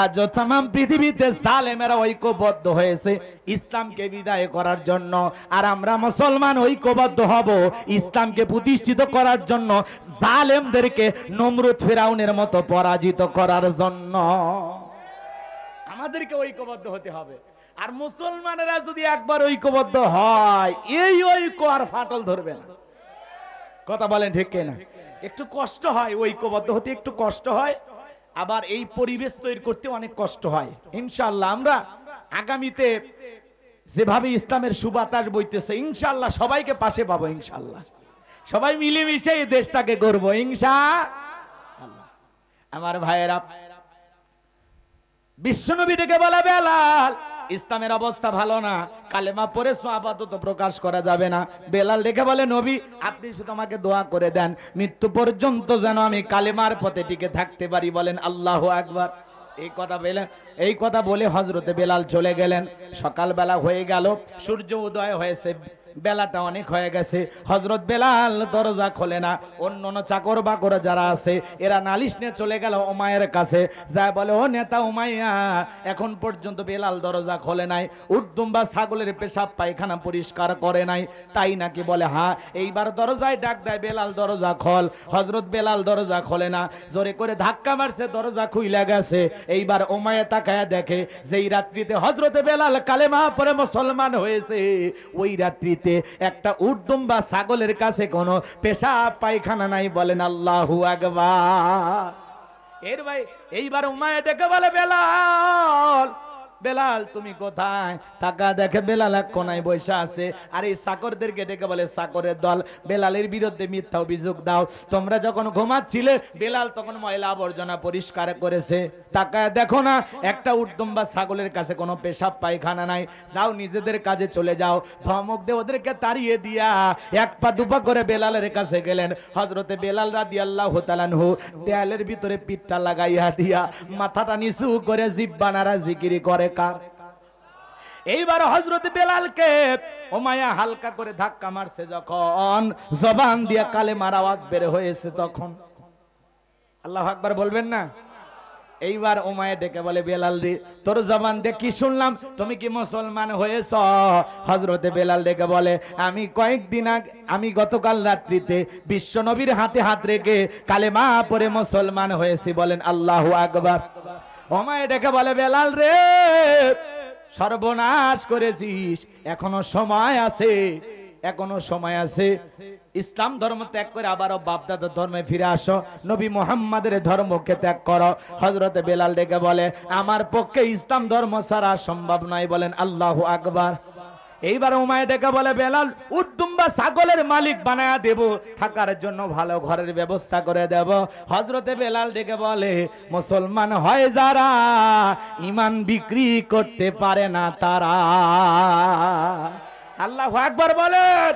আজ तमाम পৃথিবীতে জালেমেরা ঐক্যবদ্ধ হয়েছে ইসলামকে বিদায় করার জন্য, আর আমরা মুসলমান ঐক্যবদ্ধ হব ইসলামকে প্রতিষ্ঠিত করার জন্য, জালেমদেরকে নমরুদ ফিরাউনের মতো পরাজিত করার জন্য। আমাদেরকে ঐক্যবদ্ধ হতে হবে। আর মুসলমানেরা যদি একবার ঐক্যবদ্ধ হয়, এই ঐক্য আর ফাটল ধরবে না। কথা বলেন ঠিক কিনা? একটু কষ্ট হয় ঐক্যবদ্ধ হতে, একটু কষ্ট হয়, আবার এই পরিবেশ তৈরি করতে অনেক কষ্ট হয়। ইনশাআল্লাহ আমরা আগামীতে যেভাবে ইসলামের সুবাতাস বইতেছে, ইনশাআল্লাহ সবাইকে পাশে পাবো। ইনশাআল্লাহ সবাই মিলেমিশে এই দেশটাকে গড়বো ইনশাআল্লাহ। আমার ভাইয়েরা, বিশ্বনবী ডেকে বলে, বেলাল ইসলামের অবস্থা ভালো না, কালেমা পড়ে আপাতত প্রকাশ করা যাবে না। বেলাল ডেকে বলে, নবী আপনি শুধু আমাকে দোয়া করে দেন, মৃত্যু পর্যন্ত যেন আমি কালেমার পথে টিকে থাকতে পারি। বলেন আল্লাহু আকবার। এই কথা বলে হযরতে বেলাল চলে গেলেন। সকালবেলা হয়ে গেল, সূর্য উদয় হয়েছে, বেলাটা অনেক হয়ে গেছে। হযরত বেলাল দরজা খোলে না। অন্য চাকর বাকর যারা আছে এরা নালিশ নিয়ে চলে গেল উমাইয়ার কাছে, যায় বলে, ও নেতা উমাইয়া, এখন পর্যন্ত বেলাল দরজা খোলে নাই, উটদুম্বা ছাগলের পেশাব পায়খানা পরিষ্কার করে নাই। তাই নাকি? বলে হ্যাঁ। এইবার দরজায় ডাক দেয়, বেলাল দরজা খোল। হযরত বেলাল দরজা খোলে না, জোরে করে ধাক্কা মারছে, দরজা খুইলা গেছে। এইবার উমাইয়া তাকায়া দেখে, যেই রাত্রিতে হযরতে বেলাল কালেমা পড়ে মুসলমান হয়েছে, ওই রাত্রি একটা উটদুম্বা ছাগলের কাছে কোনো পেশাব পায়খানা নাই। বলেন আল্লাহু আকবার। এর ভাই এইবার উমাইয়া ডেকে বলে, বেলাল, বেলাল তুমি কোথায়? টাকা দেখে বেলাল এক কোনায় বসে আছে। আর এই চাকরদেরকে ডেকে বলে, চাকরের দল, বেলালের বিরুদ্ধে মিথ্যা অভিযোগ দাও। তোমরা যখন ঘুমাচ্ছিলে বেলাল তখন ময়লা আবর্জনা পরিষ্কার করেছে। টাকা দেখো না, একটা উটদুম্বা ছাগলের কাছে কোনো পেশাব পায়খানা নাই। যাও নিজেদের কাজে চলে যাও। ধমক দিয়ে ওদেরকে তাড়িয়ে দিয়া এক পা দুপা করে বেলালের কাছে গেলেন। হযরতে বেলাল রাদিয়াল্লাহু তাআলা আনহু দেয়ালের ভিতরে পিঠটা লাগাইয়া দিয়া মাথাটা নিচু করে জিহ্বা নাড়া জিকির করে। এইবার হযরত বেলালকে উমাইয়া হালকা করে ধাক্কা মারছে, যখন জবান দিয়ে কালেমার আওয়াজ বের হয়েছে, তখন আল্লাহু আকবার বলবেন না? এইবার উমাইয়া ডেকে বলে, বেলাল রে, তোর জবান দিয়ে কি শুনলাম, তুমি কি মুসলমান হয়েছ? হযরতে বেলাল ডেকে বলে, আমি গতকাল রাত্রিতে বিশ্ব নবীর হাতে হাত রেখে কালেমা পড়ে মুসলমান হয়েছি। বলেন আল্লাহু আকবার। উমাইয়া ডেকে বলে, বেলাল রে, সর্বনাশ করেছিস, এখনো সময় আছে, এখনো সময় আছে। ইসলাম ধর্ম ত্যাগ করে আবারও বাপদাদার ধর্মে ফিরে আসো, নবী মুহাম্মাদের ধর্মকে ত্যাগ করো। হযরতে বেলাল ডেকে বলে, আমার পক্ষে ইসলাম ধর্ম ছাড়া সম্ভব নয়। বলেন আল্লাহু আকবার। এইবার উমাইয়া ডেকে বলে, বেলাল উটদুম্বা ছাগলের মালিক বানায়া দেব, থাকার জন্য ভালো ঘরের ব্যবস্থা করে দেব। হযরতে বেলাল ডেকে বলে, মুসলমান হয় যারা, ঈমান বিক্রি করতে পারে না তারা। আল্লাহু আকবার বলেন।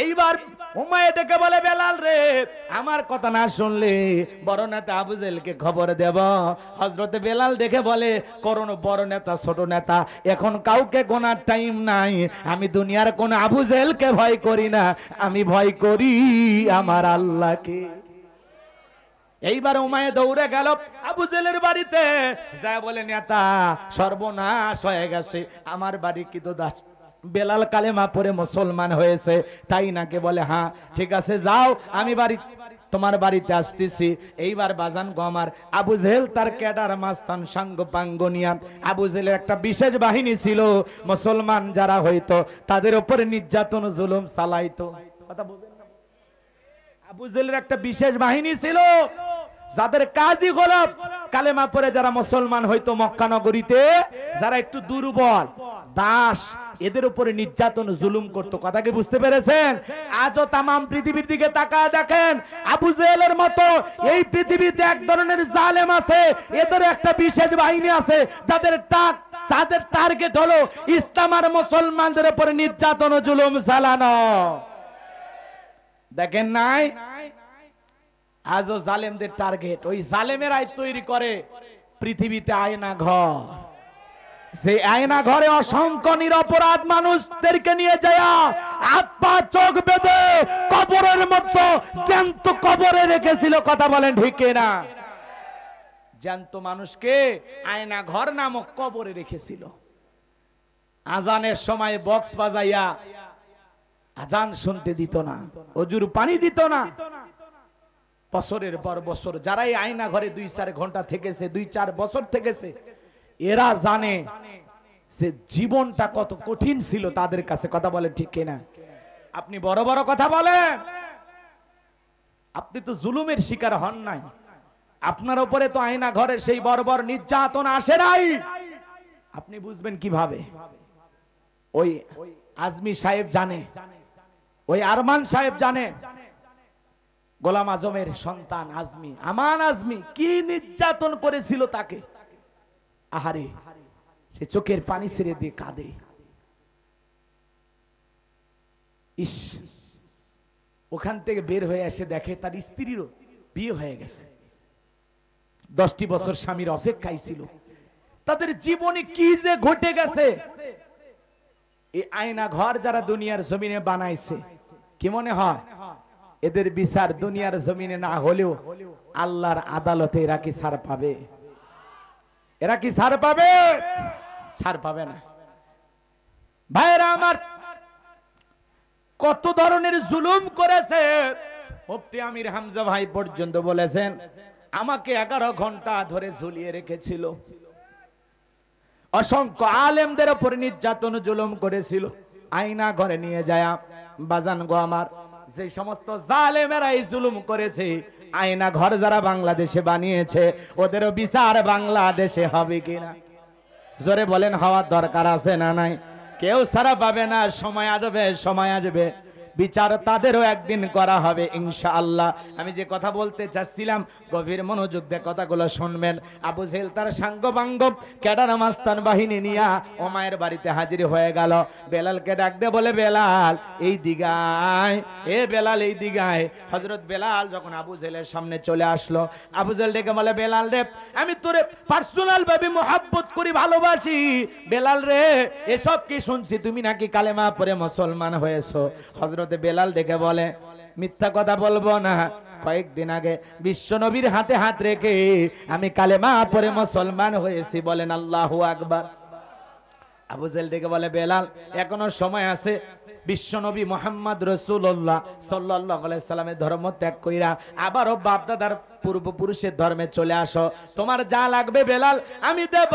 এইবার উমাইয়া ডেকে বলে, বেলাল রে, আমার কথা না শুনলে বড় নেতা আবু জেহেলকে খবর দেব। হযরতে বেলাল দেখে বলে, কোন বড় নেতা ছোট নেতা, এখন কাউকে গোনার টাইম নাই। আমি দুনিয়ার কোন আবু জেহেলকে ভয় করি না, আমি ভয় করি আমার আল্লাহকে। এইবার উমাইয়া দৌড়ে গেল আবু জেলের বাড়িতে, যা বলে নেতা সর্বনাশ হয়ে গেছে, আমার বাড়ি কি তো দাস বেলাল কালেমা পড়ে মুসলমান হয়েছে তাই নাকি? বলে হ্যাঁ ঠিক আছে যাও, আমি বাড়ি তোমার বাড়িতে আসতেছি। এইবার বাজান গো আমার, আবু জেহেল তার ক্যাডার মাস্তান সাঙ্গ পাঙ্গ নিয়া, আবু জেহেলের একটা বিশেষ বাহিনী ছিল, মুসলমান যারা হইতো তাদের উপরে নির্যাতন জুলুম চালাইতো। কথা বুঝেন না? আবু জেহেলের একটা বিশেষ বাহিনী ছিল যাদের কাজই হলো কালেমা পড়ে যারা মুসলমান হইতো মক্কা নগরীতে, যারা একটু দুর্বল দাস, এদের উপরে নির্যাতন জুলুম করত। কথা কি বুঝতে পেরেছেন? আজও তাম পৃথিবীর দিকে তাকায় দেখেন, আবু জেহেলের মতো এই পৃথিবীতে এক ধরনের জালেম আছে, এদের একটা বিশেষ বাহিনী আছে যাদের টার্গেট হলো ইসলাম আর মুসলমানদের উপরে নির্যাতন জুলুম চালানো। দেখেন নাই আজও জালেমদের টার্গেট, ওই জালেমেরাই তৈরি করে পৃথিবীতে আয়না ঘর। সেই আয়না ঘরে অসংখ্য নিরপরাধ মানুষদেরকে নিয়ে যায় হাত পা চোখ বেঁধে কবরের মতো জ্যান্ত কবরে রেখেছিল। কথা বলেন ঠিক না? জ্যান্ত মানুষকে আয়না ঘর নামক কবরে রেখেছিল। আজানের সময় বক্স বাজাইয়া আজান শুনতে দিত না, অজুর পানি দিত না। বছরের পর বছর যারা এই আয়না ঘরে 2-4 ঘন্টা থেকেছে, 2-4 বছর থেকেছে, এরা জানে যে জীবনটা কত কঠিন ছিল তাদের কাছে। কথা বলেন ঠিক কিনা? আপনি বড় বড় কথা বলেন, আপনি তো জুলুমের শিকার হন নাই, আপনার উপরে তো আয়না ঘরের সেই বর্বর নির্যাতন আসে নাই, আপনি বুঝবেন কিভাবে? ওই আজমি সাহেব জানে, ওই আরমান সাহেব জানে, গোলাম আজমের সন্তান আজমি, আমান আজমি কি নির্যাতন করেছিল তাকে। আহারে, সে চোখের পানি ছেড়ে দিয়ে কাঁদে। ইস, ওখান থেকে বের হয়ে এসে দেখে তার স্ত্রীরও বিয়ে হয়ে গেছে, 10টি বছর স্বামীর অপেক্ষায় ছিল। তাদের জীবনে কি যে ঘটে গেছে। এই আয়না ঘর যারা দুনিয়ার জমিনে বানাইছে, কি মনে হয় এদের বিচার দুনিয়ার জমিনে না হলেও আল্লাহর আদালতে এরা কি ছাড় পাবে? এরা কি ছাড় পাবে? ছাড় পাবে না। ভাইরা আমার, কত ধরনের জুলুম করেছে। মুফতি আমির হামজা ভাই পর্যন্ত বলেছেন, আমাকে 11 ঘন্টা ধরে ঝুলিয়ে রেখেছিল। অসংখ্য আলেমদের উপর নির্যাতন জুলুম করেছিল। আয়না ঘরে নিয়ে যায় বাজান গো আমার, যে সমস্ত জালেমেরা এই জুলুম করেছে, আয়না ঘর যারা বাংলাদেশে বানিয়েছে, ওদেরও বিচার বাংলাদেশে হবে কিনা? জোরে বলেন, হওয়ার দরকার আছে না নাই? কেউ ছাড়া পাবে না, সময় আসবে, সময় আসবে, বিচার তাদেরও একদিন করা হবে ইনশাআল্লাহ। আমি যে কথা বলতে চাচ্ছিলাম, গভীর মনোযোগ দিয়ে কথাগুলো শুনবেন। আবু জেহেল তার সাঙ্গপাঙ্গ ক্যাডার মাস্তান বাহিনী নিয়া ওমায়ের বাড়িতে হাজির হয়ে গেল। বেলালকে ডাক দে, বলে বেলাল এই দিগায়, এ বেলাল এই দিগায়। হযরত বেলাল যখন আবু জেহেলের সামনে চলে আসলো, আবু জেহেল ডেকে বলে, বেলাল রে, আমি তোরে পার্সোনাল ভাবে মোহাব্বত করি, ভালোবাসি। বেলাল রে, এসব কি শুনছি তুমি নাকি কালেমা পড়ে মুসলমান হয়েছো? হযরত বেলাল ডেকে বলে, মিথ্যা কথা বলবো না, কয়েকদিন আগে বিশ্ব নবীর হাতে হাত রেখে আমি কালেমা পড়ে মুসলমান হয়েছি। বলেন আল্লাহু আকবার। আবু জেহেল ডেকে বলে, বেলাল এখনো সময় আছে, বিশ্ব নবী মুহাম্মদ রাসূলুল্লাহ সাল্লাল্লাহু আলাইহি সাল্লামের ধর্ম ত্যাগ কইরা আবারও বাপ দাদার পূর্বপুরুষের ধর্মে চলে আসো। তোমার যা লাগবে বেলাল আমি দেব,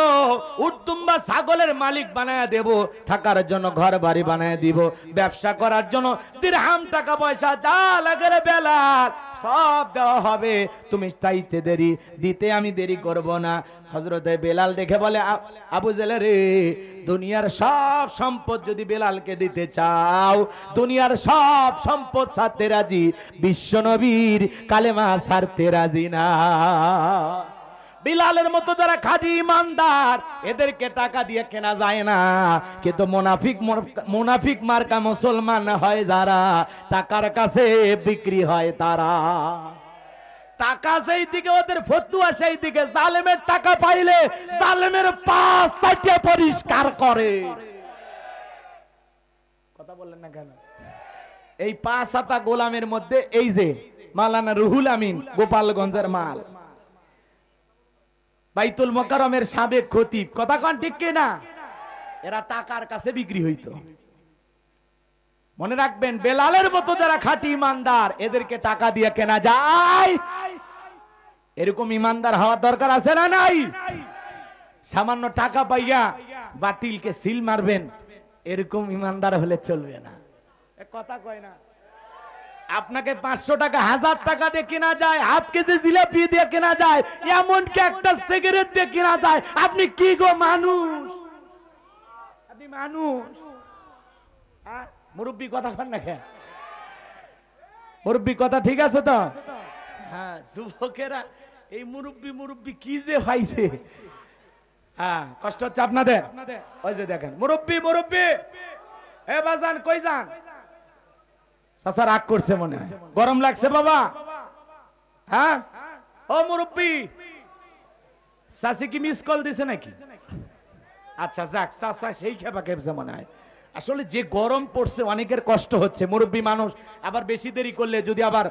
উটদুম্বা ছাগলের মালিক বানায় দেব, থাকার জন্য ঘর বাড়ি বানায় দিব, ব্যবসা করার জন্য দিরহাম টাকা পয়সা যা লাগে রে বেলাল সব দেওয়া হবে, তুমি চাইতে দেরি দিতে আমি দেরি করব না। হযরতে বেলাল দেখে বলে, আবু জেহেল রে, দুনিয়ার সব সম্পদ যদি বেলালকে দিতে চাও, দুনিয়ার সব সম্পদ ছাড়তে রাজি, বিশ্ব নবীর কালেমা ছাড়তে রাজি না। বিলালের মতো যারা খাঁটি ইমানদার, এদেরকে টাকা দিয়ে কেনা যায় না, কিন্তু মুনাফিক মার্কা মুসলমান হয় যারা, টাকার কাছে বিক্রি হয় তারা। টাকা সেই দিকে, ওদের ফতুয়া সেই দিকে। জালেমের টাকা পাইলে জালেমের পাশ চাইতে পরিষ্কার করে। কথা বললেন না কেন? এই 5-8টা গোলামের মধ্যে এই যে মাওলানা রুহুল আমিন গোপালগঞ্জের মাল, বাইতুল মোকাররমের সাবেক খতিব। কথা কোন ঠিক কিনা? এরা টাকার কাছে বিক্রি হইতো। মনে রাখবেন, বেলালের মতো যারা খাঁটি ইমানদার, এদেরকে টাকা দিয়ে কেনা যায়। এরকম ইমানদার হওয়ার দরকার আছে না নাই? সামান্য টাকা পাইয়া বাতিলকে সিল মারবেন, এরকম ইমানদার হলে চলবে না। কথা কয় না? আপনাকে 500 টাকা 1000 টাকা দিয়ে কেনা যায়, হাফ কেজি জিলাপি দিয়ে কেনা যায়, এমনকি একটা সিগারেট দিয়ে কেনা যায়। আপনি কি গো মানুষ? আপনি মানুষ? মুরব্বী কথা কন না কেন? মুরব্বী কথা ঠিক আছে তো? হ্যাঁ, যুবকেরা এই মুরব্বী কি যে পাইছে। হ্যাঁ, কষ্ট হচ্ছে আপনাদের? ওই যে দেখেন মুরব্বী এ বাজান কই যান? চাচা রাগ করছে মনে হয়, গরম লাগছে বাবা। হ্যাঁ ও মুরব্বী, চাচি কি মিস কল দিছে নাকি? আচ্ছা যাক, চাচা সেই খেপা খেপছে মনে হয়। আসলে যে গরম পড়ছে অনেকের কষ্ট হচ্ছে, মুরব্বী মানুষ, আবার বেশি দেরি করলে যদি আবার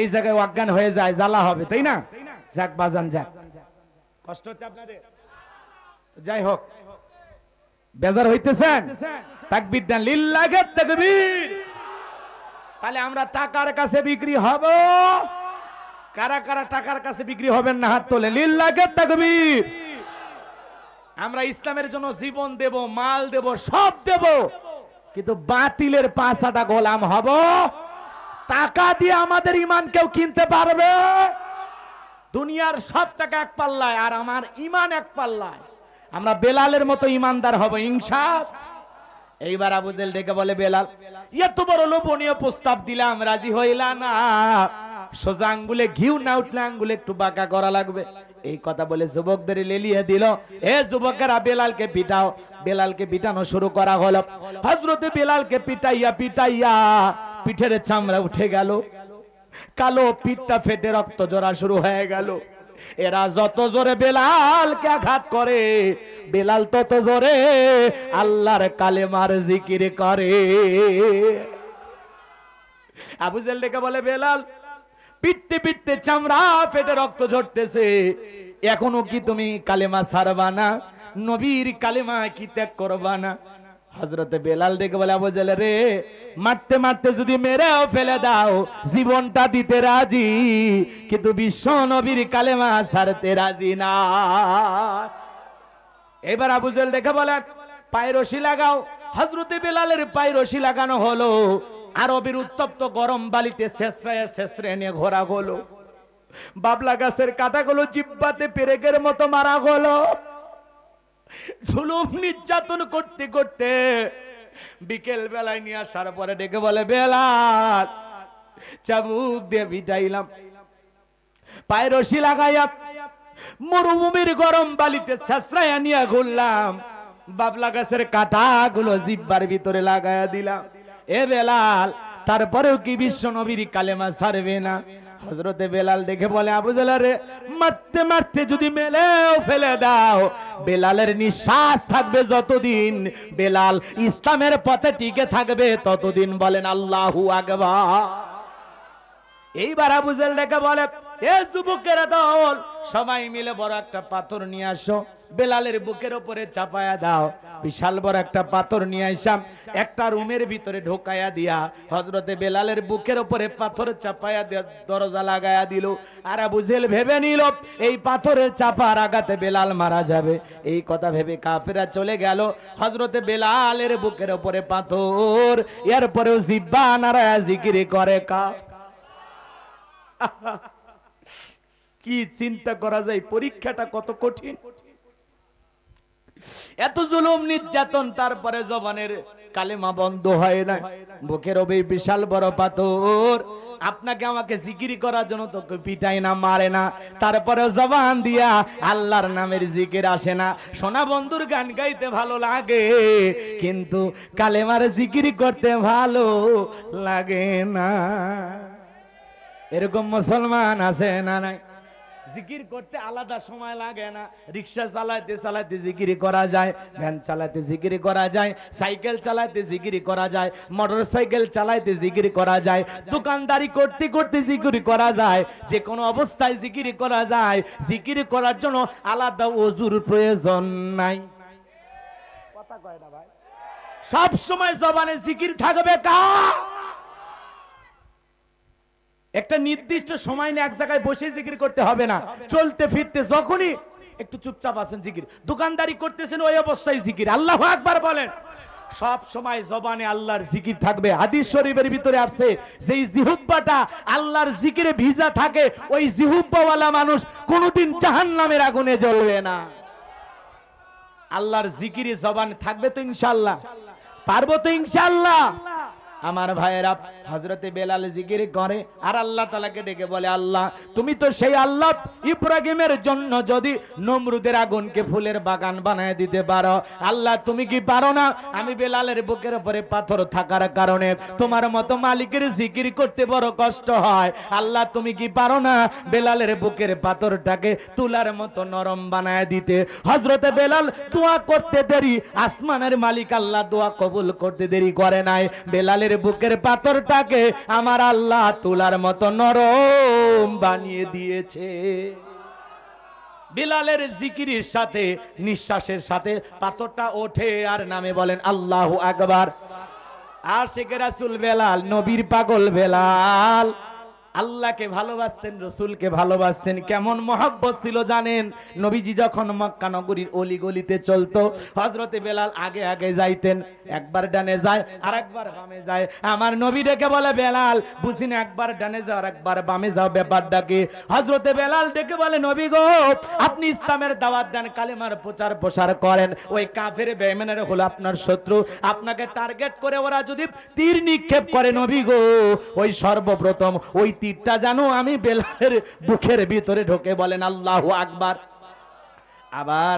এই জায়গায় অজ্ঞান হয়ে যায় জ্বালা হবে, তাই না? যাক বাজান যাক, কষ্ট হচ্ছে আপনাদের। যাই হোক, বেজার হইতেছেন? তাকবীর দেন, লিল্লাহি তাকবীর। তাহলে আমরা টাকার কাছে বিক্রি হব? কারা কারা টাকার কাছে বিক্রি হবেন না হাত তোলে, লিল্লাহি তাকবীর। আমরা ইসলামের জন্য জীবন দেব, মাল দেব, সব দেব, কিন্তু বাতিলের পাঁচাটা গোলাম হব? টাকা দিয়ে আমাদের ঈমান কেউ কিনতে পারবে? দুনিয়ার সব টাকা এক পাল্লায়, আর আমার ঈমান এক পাল্লায়। আমরা বেলালের মতো ঈমানদার হব ইনশাআল্লাহ। এইবার আবু জেহেল ডেকে বলে, বেলাল এত বড় লোভনীয় প্রস্তাব দিলাম, রাজি হইলা না? সোজা আঙ্গুলে ঘিউ না উঠলে আঙ্গুলে একটু বাঁকা করা লাগবে। এই কথা বলে যুবকদের লেলিয়ে দিল। এ যুবকেরা বেলালকে পিটাও। বেলালকে পিটানো শুরু করা হলো। হযরতে বেলালকে পিটাইয়া পিঠের চামড়া উঠে গেল, কালো পিঠটা ফেটে রক্ত ঝরা শুরু হয়ে গেল। এরা যত জোরে বেলালকে আঘাত করে, বেলাল তত জোরে আল্লাহর কালেমার জিকির করে। আবু জেহেল ডেকে বলে, বেলাল পিটতে চামড়া ফেটে রক্ত ঝরতেছে, এখনো কি তুমি কালেমা ছাড়বা না? নবীর কালেমা কি ত্যাগ করবা না? হযরতে বেলাল ডেকে বলে, আবু জেহেল রে, মারতে যদি মেরেও ফেলে দাও, জীবনটা দিতে রাজি, কিন্তু বিশ্ব নবীর কালেমা ছাড়তে রাজি না। এবার আবু জেহেল ডেকে বলে, পায়ে রশি লাগাও। হযরতে বেলালের পায়ে রশি লাগানো হলো। আরবের উত্তপ্ত গরম বালিতে শেষরায় নিয়ে ঘোরা হলো। বাবলা গাছের কাঁটাগুলো জিহ্বাতে পেরেকের মতো মারা হলো। জুলুম নির্যাতন করতে করতে বিকেল বেলায় নিয়ে আসার পরে ডেকে বলে, বেলাল চাবুক দিয়ে পিটাইলাম, পায়ে রশি লাগাইয়া মরুভূমির গরম বালিতে শেষরায় নিয়ে ঘুরলাম, বাবলা গাছের কাঁটাগুলো জিহ্বার ভিতরে লাগাইয়া দিলাম। এ বেলাল, তারপরেও কি বিশ্ব নবীর কালেমা ছাড়বে না? হযরতে বেলাল দেখে বলে, আবু জেহেল রে, মারতে যদি মেলেও ফেলে দাও, বেলালের নিঃশ্বাস থাকবে যতদিন, বেলাল ইসলামের পথে টিকে থাকবে ততদিন। বলেন আল্লাহু আকবার। এইবার আবু জেহেল ডেকে বলে, এ যুবকেরা দল, সবাই মিলে বড় একটা পাথর নিয়ে আসো, বেলালের বুকের উপরে চাপায়া দাও। বিশাল বড় একটা পাথর নিয়ে আইসাম, একটা রুমের ভিতরে ঢোকায়া দিয়া হযরতে বেলালের বুকের উপরে পাথর চাপায়া দিয়া দরজা লাগায়া দিল। আর আবু জেহেল ভেবে নিল এই পাথরের চাপার আঘাতে বেলাল মারা যাবে। এই কথা ভেবে কাফেররা চলে গেল। হযরতে বেলালের বুকের উপরে পাথর, এরপরেও জিহ্বা নাড়ায়া জিকির করে কা। কি চিন্তা করা যায়, পরীক্ষাটা কত কঠিন। এত জুলুম নির্যাতন, তারপরে জবানের কালেমা বন্ধ হয় না। বুকের ওই বিশাল বড় পাথর, আপনাকে আমাকে জিকির করার জন্য তো পিটাই না, মারে না, তারপরে জবান দিয়া আল্লাহর নামের জিকির আসে না। সোনা বন্ধুর গান গাইতে ভালো লাগে, কিন্তু কালেমার জিকির করতে ভালো লাগে না। এরকম মুসলমান আছে না নাই? জিকির করতে আলাদা সময় লাগে না। রিক্সা চালাতে চালাতে জিকির করা যায়, ভ্যান চালাতে জিকির করা যায়, সাইকেল চালাতে জিকির করা যায়, মোটর সাইকেল চালাতে জিকির করা যায়, দোকানদারি করতে করতে জিকির করা যায়, যে কোনো অবস্থায় জিকির করা যায়। জিকির করার জন্য আলাদা ওযুর প্রয়োজন নাই। কথা কয় না ভাই? সব সময় জবানে জিকির থাকবে কার? একটা নির্দিষ্ট সময় নিয়ে এক জায়গায় বসে জিকির করতে হবে না। চলতে ফিরতে যখনই একটু চুপচাপ আছেন জিকির, দোকানদারি করতেছেন ওই অবস্থায় জিকির। আল্লাহু আকবার বলেন। সব সময় জবানে আল্লাহর জিকির থাকবে। হাদিস শরীফের ভিতরে আছে, যেই জিহ্বাটা আল্লাহর জিকিরে ভিজা থাকে ওই জিহ্বাওয়ালা মানুষ কোনোদিন জাহান্নামের আগুনে জ্বলবে না। আল্লাহর জিকিরে জবান থাকবে তো ইনশাআল্লাহ? পারবো তো ইনশাআল্লাহ? আমার ভাইয়েরা, হযরতে বেলাল জিকির করে আর আল্লাহ তাআলাকে ডেকে বলে, আল্লাহ তুমি তো সেই আল্লাহ, ইব্রাহিমের জন্য যদি নমরুদের আগুনকে ফুলের বাগান বানায় দিতে পারো, আল্লাহ তুমি কি পারো না? আমি বেলালের বুকের উপরে পাথর থাকার কারণে তোমার মতো মালিকের জিকির করতে বড় কষ্ট হয়, আল্লাহ তুমি কি পারো না বেলালের বুকের পাথরটাকে তুলার মতো নরম বানায় দিতে? হযরতে বেলাল দোয়া করতে দেরি, আসমানের মালিক আল্লাহ দোয়া কবুল করতে দেরি করে নাই। বেলালের বুকের পাথরটাকে আমার আল্লাহ তুলার মতো নরম বানিয়ে দিয়েছে। বিলালের জিকিরের সাথে, নিঃশ্বাসের সাথে পাথরটা ওঠে আর নামে বলেন আল্লাহু আকবার। আশিকে রাসূল বেলাল, নবীর পাগল বেলাল, আল্লাহকে ভালোবাসতেন, রসুলকে ভালোবাসতেন। কেমন মহব্বত ছিল জানেন? নবীজি যখন মক্কা নগরীর অলি গলিতে চলতো, হযরতে বেলাল আগে আগে যাইতেন। একবার ডানে যায় আর একবার বামে যায়। আমার নবী ডেকে বলে, বেলাল বুঝি না, একবার ডানে যাও আর একবার বামে যাও, ব্যাপারটা কি? হযরতে বেলাল ডেকে বলে, নবী গো আপনি ইসলামের দাওয়াত দেন, কালেমার প্রচার প্রসার করেন, ওই কাফের বেঈমানেরা হলো আপনার শত্রু, আপনাকে টার্গেট করে ওরা যদি তীর নিক্ষেপ করে, নবী গো ওই সর্বপ্রথম ওই তীরটা জানো আমি বেলালের বুকের ভিতরে ঢোকে। বলেন আল্লাহু আকবার। আবার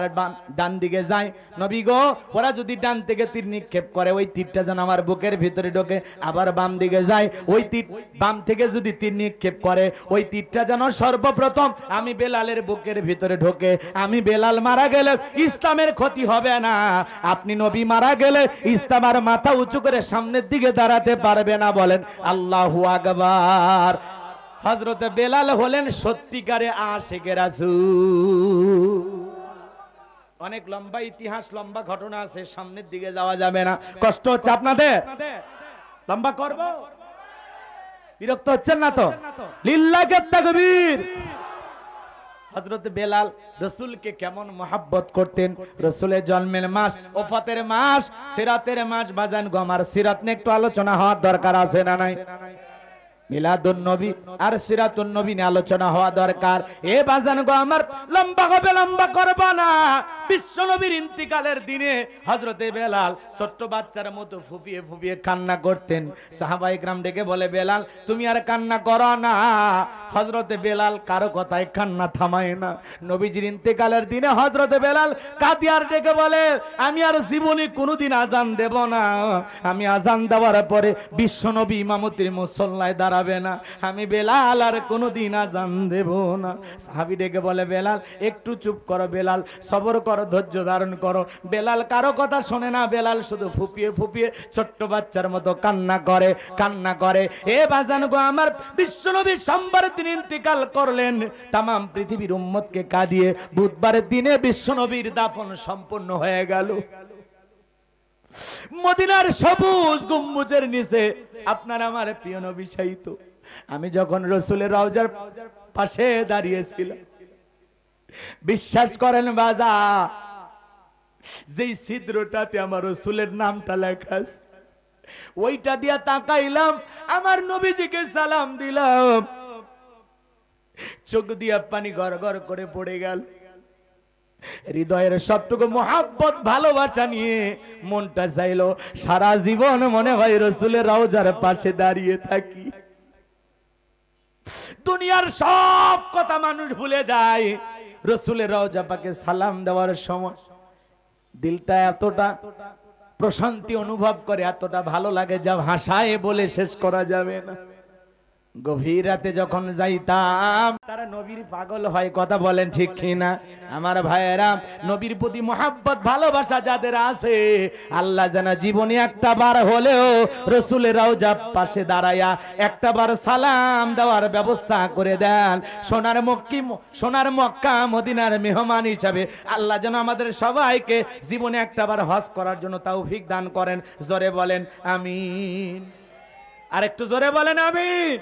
ডান দিকে যায়, নবী গো ওরা যদি ডান থেকে তীর নিক্ষেপ করে ওই তীরটা যেন আমার বুকের ভিতরে ঢোকে। আবার বাম দিকে যায়, ওই তীর বাম থেকে যদি তীর নিক্ষেপ করে ওই তীরটা যেন সর্বপ্রথম আমি বেলালের বুকের ভিতরে ঢোকে। আমি বেলাল মারা গেলে ইসলামের ক্ষতি হবে না, আপনি নবী মারা গেলে ইসলাম আর মাথা উঁচু করে সামনের দিকে দাঁড়াতে পারবে না। বলেন আল্লাহু আকবার। হযরতে বেলাল হলেন সত্যিকারে আশিকে রাসূল। অনেক লম্বা ইতিহাস, লম্বা ঘটনা আছে, সামনের দিকে যাওয়া যাবে না। কষ্ট হচ্ছে আপনাদের? লম্বা করব? বিরক্ত হচ্ছেন না তো? লিল্লাহি তাকবীর। হযরত বেলাল রাসূলকে কেমন মহব্বত করতেন। রাসূলের জন্মের মাস, ওফাতের মাস, সিরাতের মাস, বাজান গো আমার সিরাত নিয়ে একটু আলোচনা হওয়ার দরকার আছে না নাই? মিলাদুন নবী আর সিরাতুন নবী নিয়ে আলোচনা হওয়া দরকার। এ বাজান গো আমার, লম্বা হবে, লম্বা করব না। বিশ্ব নবীর ইন্তিকালের দিনে হযরতে বেলাল ছোট্ট বাচ্চার মতো ফুপিয়ে ফুপিয়ে কান্না করতেন। সাহাবায়ে কেরাম ডেকে বলে, বেলাল তুমি আর কান্না করো না। হযরতে বেলাল কারো কথায় কান্না থামায় না। নবীজির ইন্তিকালের দিনে হযরতে বেলাল কাদিয়ার ডেকে বলে, আমি আর জীবনে কোনোদিন আজান দেব না। আমি আজান দেওয়ার পরে বিশ্ব নবী ইমামতির মুসল্লায় দাঁড়াবে না। আমি বেলাল আর কোনোদিন আজান দেব না। সাহাবী ডেকে বলে, বেলাল একটু চুপ করো, বেলাল সবর করো, ধৈর্য ধারণ করো। বেলাল কারো কথা শোনে না, বেলাল শুধু ফুপিয়ে ফুপিয়ে ছোট্ট বাচ্চার মতো কান্না করে, কান্না করে। এ বাজান গো আমার, বিশ্ব নবী সোমবার দিন ইন্তিকাল করলেন। তাম পৃথিবীর উম্মতকে কাঁদিয়ে বুধবারের দিনে বিশ্ব নবীর দাফন সম্পূর্ণ হয়ে গেল। মদিনার সবুজ গম্বুজের নিচে আপনার আমার প্রিয় নবী শায়িত। আমি যখন রাসূলের রওজার পাশে দাঁড়িয়েছিলাম, বিশ্বাস করেন বাজা, যেই ছিদ্রটাতে আমার রাসূলের নামটা লেখা আছে, ওইটা দিয়া তাকাইলাম, আমার নবীজিকে সালাম দিলাম, চোখ দিয়া পানি গড় গড় করে পড়ে গেল। হৃদয়ের সবটুকু মহব্বত ভালোবাসা নিয়ে মনটা চাইলো সারা জীবন মনে হয় রাসূলের রওজার পাশে দাঁড়িয়ে থাকি। দুনিয়ার সব কথা মানুষ ভুলে যায়, রাসূলের রওজা পাকে সালাম দেওয়ার সময় দিলটা এতটা প্রশান্তি অনুভব করে, এতটা ভালো লাগে, যা ভাষায় বলে শেষ করা যাবে না। গভীর রাতে যখন যাইতাম তারা নবীর পাগল হয়, কথা বলেন ঠিক কিনা? আমার ভাইয়েরা, নবীর প্রতি মহাব্বত ভালোবাসা যাদের আছে, আল্লাহ যেন জীবনে একটা বার হলেও রাসূলের রওজা পাশে দাঁড়ায়া একটা বার সালাম দেওয়ার ব্যবস্থা করে দেন। সোনার মক্কা মদিনার মেহমান হিসাবে আল্লাহ যেন আমাদের সবাইকে জীবনে একটা বার হজ করার জন্য তৌফিক দান করেন। জোরে বলেন আমিন। আর একটু জোরে বলেন আমিন।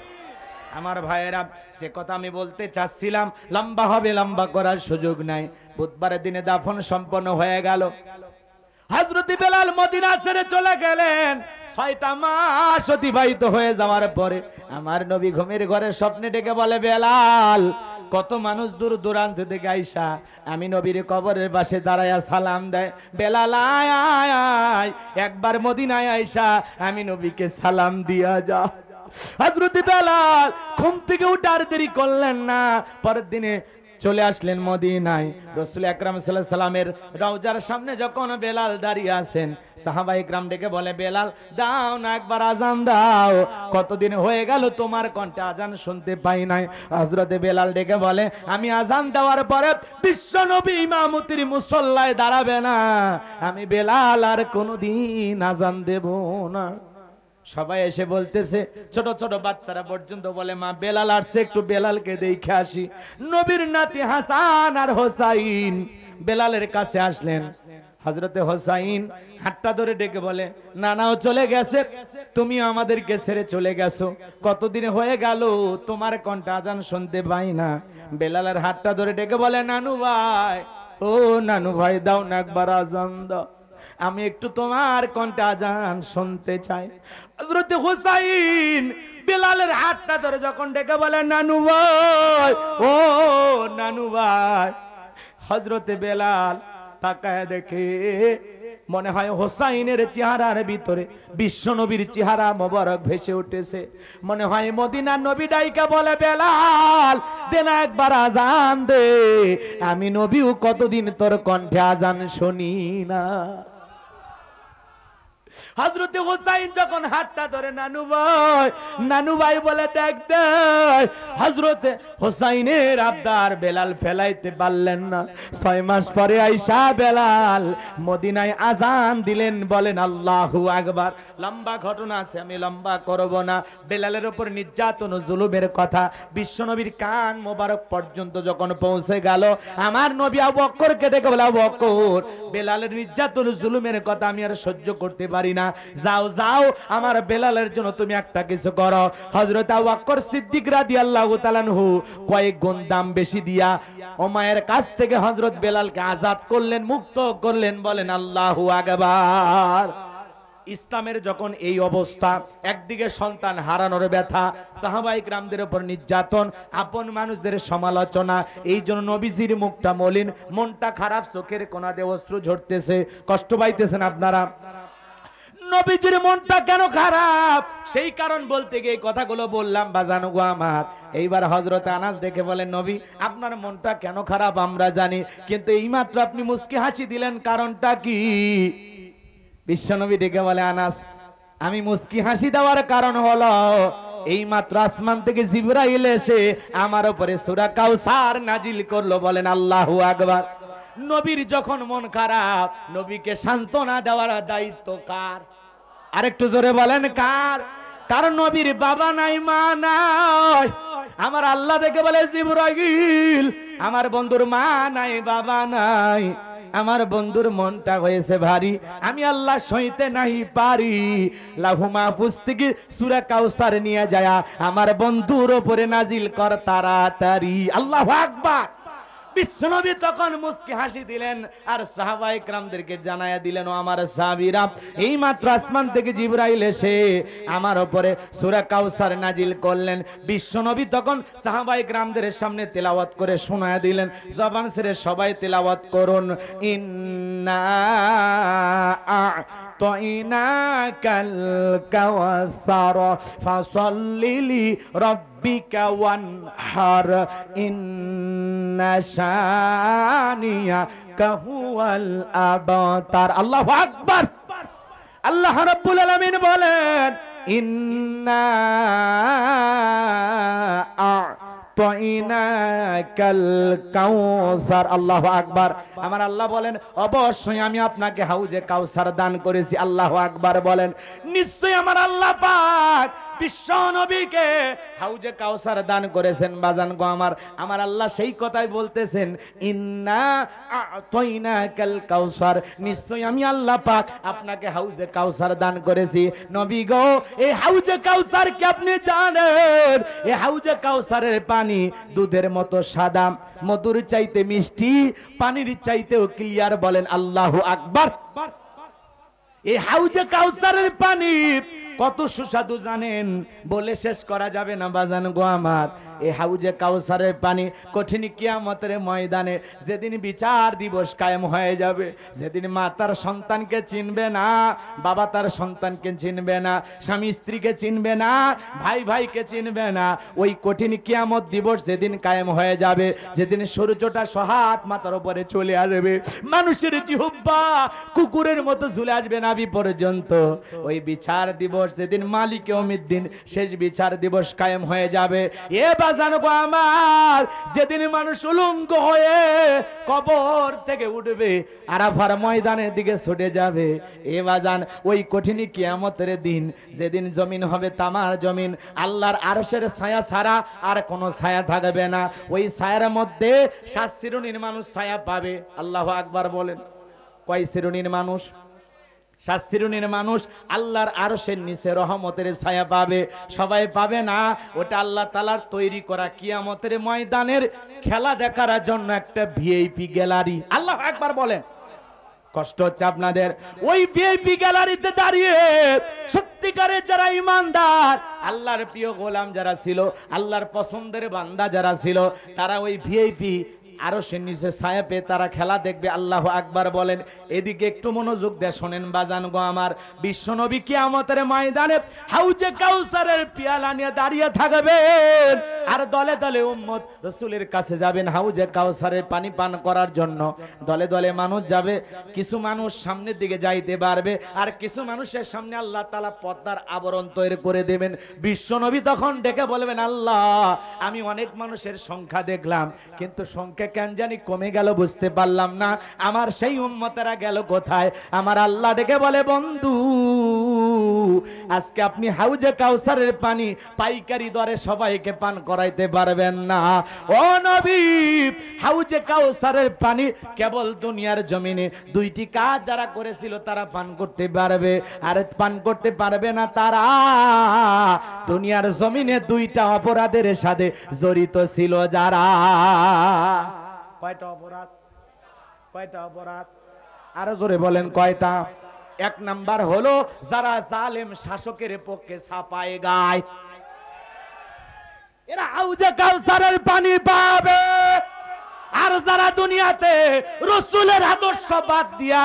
আমার ভাইয়েরা, সে কথা আমি বলতে চাচ্ছিলাম, লম্বা হবে, লম্বা করার সুযোগ নাই। বুধবারের দিনে দাফন সম্পন্ন হয়ে গেল। হযরত বেলাল মদিনা ছেড়ে চলে গেলেন। 6টা মাস অতিবাহিত হয়ে যাওয়ার পরে আমার নবী ঘুমের ঘরে স্বপ্নে ডেকে বলে, বেলাল, কত মানুষ দূর দূরান্ত থেকে আইসা আমি নবীর কবরের পাশে দাঁড়ায়া সালাম দেয়। বেলাল আয় আয় আয়, একবার মদিনায় আইসা আমি নবীকে সালাম দিয়া যা। হযরত বেলাল ঘুম থেকে উঠে আর দেরি করলেন না, পরের দিনে চলে আসলেন মদিনায়। রাসূল আকরাম সাল্লাল্লাহু আলাইহি সাল্লামের রওজার সামনে যখন বেলাল দাঁড়িয়ে আছেন, সাহাবায়ে کرام ডেকে বলে, বেলাল দাও না একবার আজান দাও, কতদিন হয়ে গেল তোমার কণ্ঠে আজান শুনতে পাই নাই। হযরতে বেলাল ডেকে বলে, আমি আজান দেওয়ার পরে বিশ্ব নবী ইমামতির মুসল্লায় দাঁড়াবে না, আমি বেলাল আর কোনোদিন আজান দেব না। সবাই এসে বলতেছে, ছোট ছোট বাচ্চারা পর্যন্ত বলে, মা বেলাল আসছে, একটু বেলালকে দেখে আসি। নবীর নাতি হাসান আর হোসাইন বেলালের কাছে আসলেন। হযরতে হোসাইন হাতটা ধরে ডেকে বলে, নানাও চলে গেছে, তুমি আমাদেরকে ছেড়ে চলে গেছো, কতদিন হয়ে গেল তোমার কণ্ঠে আজান শুনতে পাই না। বেলালের হাতটা ধরে ডেকে বলে, নানু ভাই, ও নানু ভাই, দাও না একবার আজান দাও, আমি একটু তোমার কণ্ঠে আজান শুনতে চাই। হযরতে হোসাইন বেলালের হাতটা ধরে যখন ডেকে বলে, নানু ভাই, ও নানু ভাই, হযরতে বেলাল তাকায় দেখে মনে হয় হোসাইনের চেহারার ভিতরে বিশ্ব নবীর চেহারা মোবারক ভেসে উঠেছে। মনে হয় মদিনার নবী ডাইকা বলে, বেলাল দে না একবার আজান দে, আমি নবীও কতদিন তোর কণ্ঠে আজান শুনি না। হযরতে হোসাইন যখন হাতটা ধরে, নানু ভাই বলে, দেখ দেখ। হযরতে হোসাইনের আবদার বেলাল ফেলাইতে পারলেন না। 6 মাস পরে আইসা বেলাল মদিনায় আজান দিলেন, বলেন আল্লাহু আকবার। লম্বা ঘটনা আছে, আমি লম্বা করব না। বেলালের উপর নির্যাতন ও জুলুমের কথা বিশ্বনবীর কান মোবারক পর্যন্ত যখন পৌঁছে গেল, আমার নবী আবু বকরকে ডেকে বলে, আবু বকর, বেলালের নির্যাতন ও জুলুমের কথা আমি আর সহ্য করতে পারি না, যাও যাও আমার বেলালের জন্য তুমি একটা কিছু করো। হযরত আবু বকর সিদ্দিক রাদিয়াল্লাহু তাআলা আনহু কয়েক গুণ দাম বেশি দিয়া ওমায়ের কাছ থেকে হযরত বেলালকে আজাদ করলেন, মুক্ত করলেন, বলেন আল্লাহু আকবার। ইসলামের যখন এই অবস্থা, একদিকে সন্তান হারানোর ব্যথা, সাহাবায়ে কিরামদের উপর নির্যাতন, আপন মানুষদের সমালোচনা, এই জন্য নবীজির মুখটা মলিন, মনটা খারাপ, চোখের কোণা দিয়ে অশ্রু ঝরতেছে। কষ্ট পাইতেছেন আপনারা? নবীজির মনটা কেন খারাপ, সেই কারণ বলতে গিয়ে কথাগুলো বললাম বাজানো গো আমার। এইবার হযরত আনাস ডেকে বলেন, নবী আপনার মনটা কেন খারাপ আমরা জানি, কিন্তু এইমাত্র আপনি মুস্কি হাসি দিলেন, কারণটা কি? বিশ্বনবী ডেকে বলে, আনাস, আমি মুস্কি হাসি দেওয়ার কারণ হলো এইমাত্র আসমান থেকে জিবরাইল এসে আমার উপরে সূরা কাউসার নাজিল করলো, বলেন আল্লাহু আকবার। নবীর যখন মন খারাপ, নবীকে সান্ত্বনা দেওয়ার দায়িত্ব কার? আরেকটু জোরে বলেন কার? কারণ নবীর বাবা নাই, মা নাই। আমার আল্লাহ দেখে বলে, জিবরাইল, আমার বন্ধুর মা নাই, বাবা নাই, আমার বন্ধুর মনটা হয়েছে ভারী, আমি আল্লাহ সইতে নাই পারি, লাহু মাহফুজ থেকে সূরা কাউসার নিয়ে যায় আমার বন্ধুর উপরে নাজিল কর তাড়াতাড়ি। আল্লাহু আকবার। বিশ্বনবী তখন মুস্কি হাসি দিলেন আর সাহাবায়ে কিরামদেরকে জানায়া দিলেন, ও আমার সাহাবীরা, এই মাত্র আসমান থেকে জিবরাইল এসে আমার উপরে সূরা কাউসার নাজিল করলেন। বিশ্বনবী তখন সাহাবায়ে কিরামদের সামনে তেলাওয়াত করে শোনায়া দিলেন। জবান ছেড়ে সবাই তেলাওয়াত করুন, ইন্না আ'তাইনাকাল কাওসার ফাসাল্লি লিরাব্বিকা ওয়ানহার ইন্না শানিয়াকা হুয়াল আবতার। আল্লাহু আকবার। আল্লাহ রাব্বুল আলামিন বলেন, ইন্না আ'তাইনাকাল কাউসার। আল্লাহু আকবার। আমার আল্লাহ বলেন অবশ্যই আমি আপনাকে হাউজে কাউসার দান করেছি। আল্লাহু আকবার বলেন। নিশ্চয়ই আমার আল্লাহ পাক বিশ্ব নবীকে হাউজে কাউসার দান করেছেন। বাজান গো আমার আল্লাহ সেই কথাই বলতেছেন, ইন্না আ'তাইনাকাল কাউসার, নিশ্চয়ই আমি আল্লাহ পাক আপনাকে হাউজে কাউসার দান করেছি। নবী গো, এই হাউজে কাউসার কি আপনি জানেন? এই হাউজে কাউসারের পানি দুধের মতো সাদা, মধুর চাইতে মিষ্টি, পানির চাইতেও ক্লিয়ার। বলেন আল্লাহু আকবার। এই হাউজে কাউসারের পানি কত সুস্বাদু জানেন, বলে শেষ করা যাবে না বাজান গো আমার। এই হাউজে কাউসারের পানি কঠিন কিয়ামতের ময়দানে যেদিন বিচার দিবস কায়েম হয়ে যাবে, যেদিন মা তার সন্তানকে চিনবে না, বাবা তার সন্তানকে চিনবে না, স্বামী স্ত্রীকে চিনবে না, ভাই ভাইকে চিনবে না, ওই কঠিন কিয়ামত দিবস যেদিন কায়েম হয়ে যাবে, যেদিন সূর্যটা সহাত মাথার উপরে চলে আসবে, মানুষের জিহ্বা কুকুরের মতো ঝুলে আসবে নাভি পর্যন্ত, ওই বিচার দিবস যেদিন মালিক ইয়াউমিদ্দিন শেষ বিচার দিবস কায়েম হয়ে যাবে, এ বাজান গো আমার, যেদিন মানুষ উলঙ্গ হয়ে কবর থেকে উঠবে, আরাফার ময়দানের দিকে ছুটে যাবে, এ বাজান ওই কঠিন কিয়ামতের দিন যেদিন জমিন হবে তামার জমিন, আল্লাহর আরশের ছায়া ছাড়া আর কোনো ছায়া থাকবে না, ওই ছায়ার মধ্যে 7 শ্রেণীর মানুষ ছায়া পাবে। আল্লাহু আকবার বলেন। কয় শ্রেণীর মানুষ? 7 শ্রেণীর মানুষ আল্লাহর আরশের নিচে রহমতের ছায়া পাবে। সবাই পাবে না, ওটা আল্লাহ তাআলার তৈরি করা কিয়ামতের ময়দানের খেলা দেখার জন্য একটা ভিআইপি গ্যালারি। আল্লাহু আকবার বলেন। কষ্ট হচ্ছে আপনাদের? ওই ভিআইপি গ্যালারিতে দাঁড়িয়ে সত্যিকারের যারা ইমানদার, আল্লাহর প্রিয় গোলাম যারা ছিল, আল্লাহর পছন্দের বান্দা যারা ছিল, তারা ওই ভিআইপি আরশের নিচে ছায়া পেয়ে তারা খেলা দেখবে। আল্লাহু আকবার বলেন। এদিকে একটু মনোযোগ দিয়ে শোনেন বাজান গো আমার। বিশ্বনবী কিয়ামতের ময়দানে হাউজে কাউসারের পিয়ালা নিয়ে দাঁড়িয়ে থাকবেন, আর দলে দলে উম্মত রাসূলের কাছে যাবেন হাউজে কাউসারের পানি পান করার জন্য। দলে দলে মানুষ যাবে, কিছু মানুষ সামনের দিকে যাইতে পারবে, আর কিছু মানুষের সামনে আল্লাহ তাআলা পর্দার আবরণ তৈরি করে দেবেন। বিশ্বনবী তখন ডেকে বলবেন, আল্লাহ, আমি অনেক মানুষের সংখ্যা দেখলাম, কিন্তু সংখ্যা কেন জানি কমে গেল, বুঝতে পারলাম না, আমার সেই উম্মতেরা গেল কোথায়? আমার আল্লাহ ডেকে বলে, বন্ধু, আজকে আপনি হাউজে কাউসারের পানি পাইকারি দরে সবাইকে পান করাইতে পারবেন না। ও নবী, হাউজে কাউসারের পানি কেবল দুনিয়ার জমিনে 2টি কাজ যারা করেছিল তারা পান করতে পারবে, আর পান করতে পারবে না তারা দুনিয়ার জমিনে 2টা অপরাধের সাথে জড়িত ছিল যারা। কয়টা অপরাধ? কয়টা অপরাধ? আরো জোরে বলেন, কয়টা? 1 নাম্বার হলো যারা জালেম শাসকের পক্ষে ছাপায় গায়, এরা হাউজে কাউসারের পানি পাবে। আর যারা দুনিয়াতে রাসূলের আদর্শ বাদ দিয়া,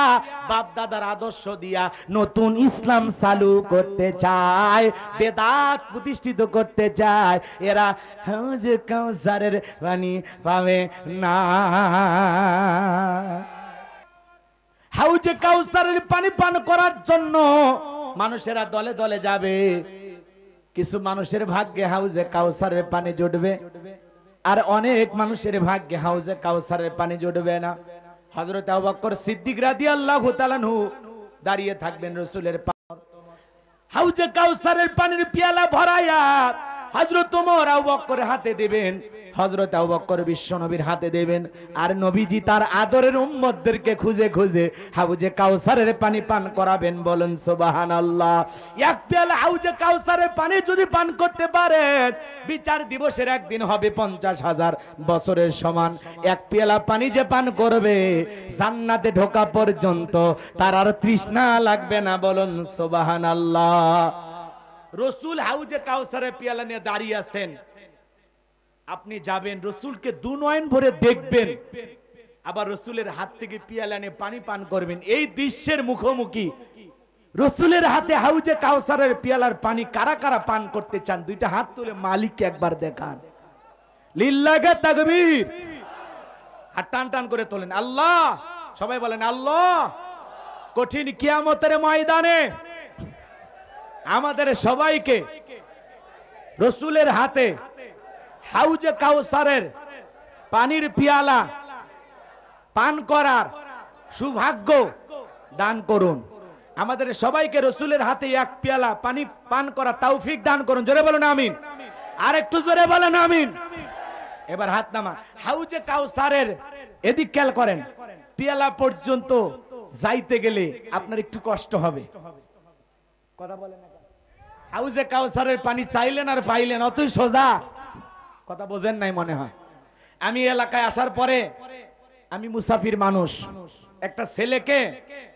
বাপ দাদার আদর্শ দিয়া নতুন ইসলাম চালু করতে চায়, বেদাত প্রতিষ্ঠিত করতে চায়, এরা হাউজে কাউসারের পানি পাবে না। হাউজে কাউসারের পানি পান করার জন্য মানুষেরা দলে দলে যাবে। কিছু মানুষের ভাগ্যে হাউজে কাউসারের পানি জুটবে, আর অনেক মানুষের ভাগ্যে হাউজে কাউসারের পানি জুটবে না। হযরত আবু বকর সিদ্দিক রাদিয়াল্লাহু তাআলা আনহু দাঁড়িয়ে থাকবেন রাসূলের হাউজে কাউসারের পানির পেয়ালা ভরায়া হযরত ওমর আবু বকরের হাতে দিবেন, হযরত আবু বকর বিশ্বনবীর হাতে দেবেন, আর নবীজি তার আদরের উম্মতদেরকে খুঁজে খুঁজে হাউজে কাউসারের পানি পান করাবেন। বলেন সুবহানাল্লাহ। 1 পেয়ালা হাউজে কাউসারের পানি যদি পান করতে পারেন, বিচার দিবসের একদিন হবে 50,000 বছরের সমান। 1 পেয়ালা পানি যে পান করবে, জান্নাতে ঢোকা পর্যন্ত তার আর তৃষ্ণা লাগবে না। বলেন সুবহানাল্লাহ। রাসূল হাউজে কাউসারের পেয়ালা নিয়ে দাঁড়িয়ে আছেন, আপনি যাবেন, রসুলকে 2 নয়ন ভরে দেখবেন, আবার রসুলের হাত থেকে পিয়ালা নিয়ে পানি পান করবেন। এই দৃশ্যের মুখোমুখি রসুলের হাতে হাউজে কাউসারের পিয়ালার পানি কারা কারা পান করতে চান? 2টা হাত তুলে মালিককে একবার দেখান। লিল্লাহি তাকবীর। হাত টান টান করে তোলেন। আল্লাহ। সবাই বলেন আল্লাহ। কঠিন কিয়ামতের ময়দানে আমাদের সবাইকে রসুলের হাতে হাউজে কাউসারের পানির পিয়ালা পান করার সৌভাগ্য দান করুন। আমাদের সবাইকে রসুলের হাতে এক পেয়ালা পানি পান করা তৌফিক দান করুন। জোরে বলুন আমিন। আর একটু জোরে বলেন আমিন। এবার হাত নামা। হাউজে কাউসারের এদিক খেয়াল করেন, পেয়ালা পর্যন্ত যাইতে গেলে আপনার একটু কষ্ট হবে। কথা বলেন না। হাউজে কাউসারের পানি চাইলেন আর পাইলেন, অতই সোজা। কথা বোঝেন নাই মনে হয়। আমি এলাকায় আসার পরে, আমি মুসাফির মানুষ, একটা ছেলেকে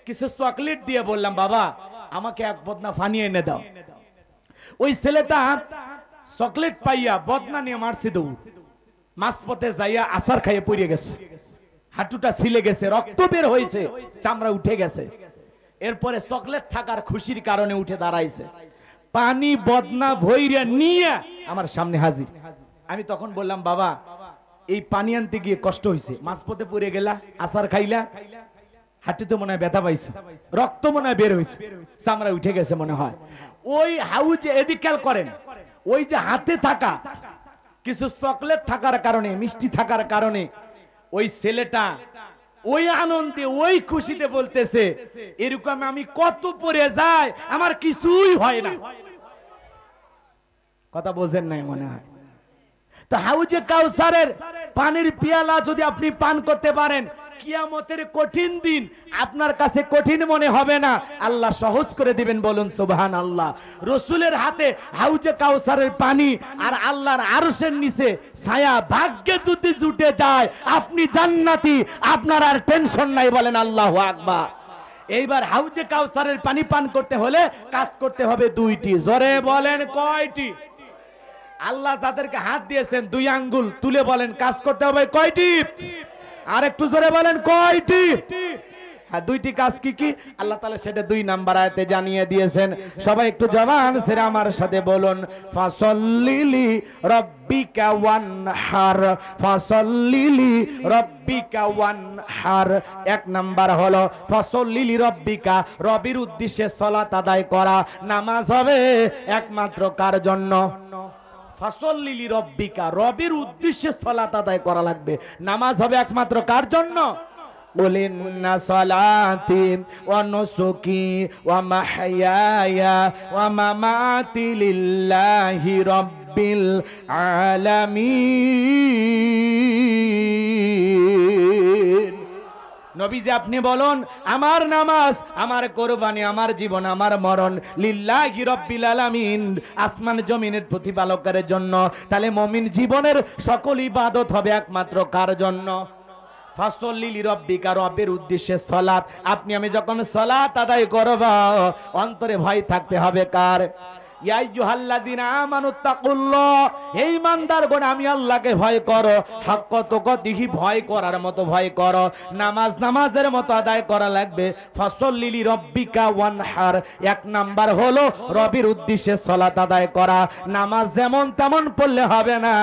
কিছু চকলেট দিয়ে বললাম, বাবা আমাকে এক বদনা পানি এনে দাও। ওই ছেলেটা চকলেট পাইয়া বদনা নিয়ে মারছি দৌড়, মাঝপথে যাইয়া আসার খাইয়ে পড়ে গেছে, হাঁটুটা ছিলে গেছে, রক্ত বের হয়েছে, চামড়া উঠে গেছে। এরপরে চকলেট থাকার খুশির কারণে উঠে দাঁড়াইছে, পানি বদনা ভইরা নিয়ে আমার সামনে হাজির। আমি তখন বললাম, বাবা এই পানি আনতে গিয়ে কষ্ট হয়েছে, মাঝপথে পড়ে গেলা, আসার খাইলা, হাঁটুতে মনে হয় ব্যথা পাইছে, রক্ত মনে হয় বের হয়েছে, চামড়া উঠে গেছে মনে হয়। ওই হাউজে এদিক খেয়াল করেন, ওই যে হাতে থাকা কিছু চকলেট থাকার কারণে, মিষ্টি থাকার কারণে ওই ছেলেটা ওই আনন্দে ওই খুশিতে বলতেছে, এরকম আমি কত পরে যাই, আমার কিছুই হয় না। কথা বোঝেন নাই মনে হয়। তো হাউজে কাউসারের পানির পিয়ালা যদি আপনি পান করতে পারেন, কিয়ামতের কঠিন দিন আপনার কাছে কঠিন মনে হবে না, আল্লাহ সহজ করে দিবেন। বলুন সুবহানাল্লাহ। রসুলের হাতে হাউজে কাউসারের পানি আর আল্লাহর আরশের নিচে ছায়া ভাগ্যে যদি জুটে যায়, আপনি জান্নাতি, আপনার আর টেনশন নাই। বলেন আল্লাহু আকবার। এইবার হাউজে কাউসারের পানি পান করতে হলে কাজ করতে হবে দুইটি। জোরে বলেন কয়টি? আল্লাহ যাদেরকে হাত দিয়েছেন দুই আঙ্গুল তুলে বলেন কাজ করতে হবে কয়টি? আর একটু জোরে বলেন কয়টি? হ্যাঁ, দুইটি কাজ কি কি আল্লাহ তাআলা সেটা 2 নাম্বার আয়াতে জানিয়ে দিয়েছেন। সবাই একটু জবান ছেড়ে আমার সাথে বলুন, ফাসাল্লিলি রাব্বিকা ওয়ানহার, ফাসাল্লিলি রাব্বিকা ওয়ানহার। 1 নাম্বার হলো ফাসাল্লিলি রাব্বিকা, রবের উদ্দেশ্যে সালাত আদায় করা। নামাজ হবে একমাত্র কার জন্য? ফাসাল্লিলি রাব্বিকা, রবের উদ্দেশ্যে সালাত আদায় করা লাগবে। নামাজ হবে একমাত্র কার জন্য? قل إن صلاتي ونسكي ومحياي ومماتي لله رب العالمين। নবীজি আপনি বলুন, আমার নামাজ, আমার কোরবানি, আমার জীবন, আমার মরণ লিল্লাহি রাব্বিল আলামিন, আসমান জমিনের প্রতিপালকের জন্য। তাহলে মুমিন জীবনের সকল ইবাদত হবে একমাত্র কার জন্য? ফাসাল্লিলি রাব্বিকা, রবের উদ্দেশ্যে সালাত। আপনি আমি যখন সালাত আদায় করব, অন্তরে ভয় থাকতে হবে কার? ইয়া আইয়ুহাল্লাযিনা আমানুত্তাকুল্লাহ, হে ঈমানদারগণ আমি আল্লাহকে ভয় করো। হাক্কা তুকাতিহি, ভয় করার মতো ভয় করো। নামাজ নামাজের মতো আদায় করা লাগবে। ফাসাল্লিলি রাব্বিকা ওয়ানহার, 1 নাম্বার হলো রবের উদ্দেশ্যে সালাত আদায় করা। নামাজ যেমন তেমন পড়লে হবে না,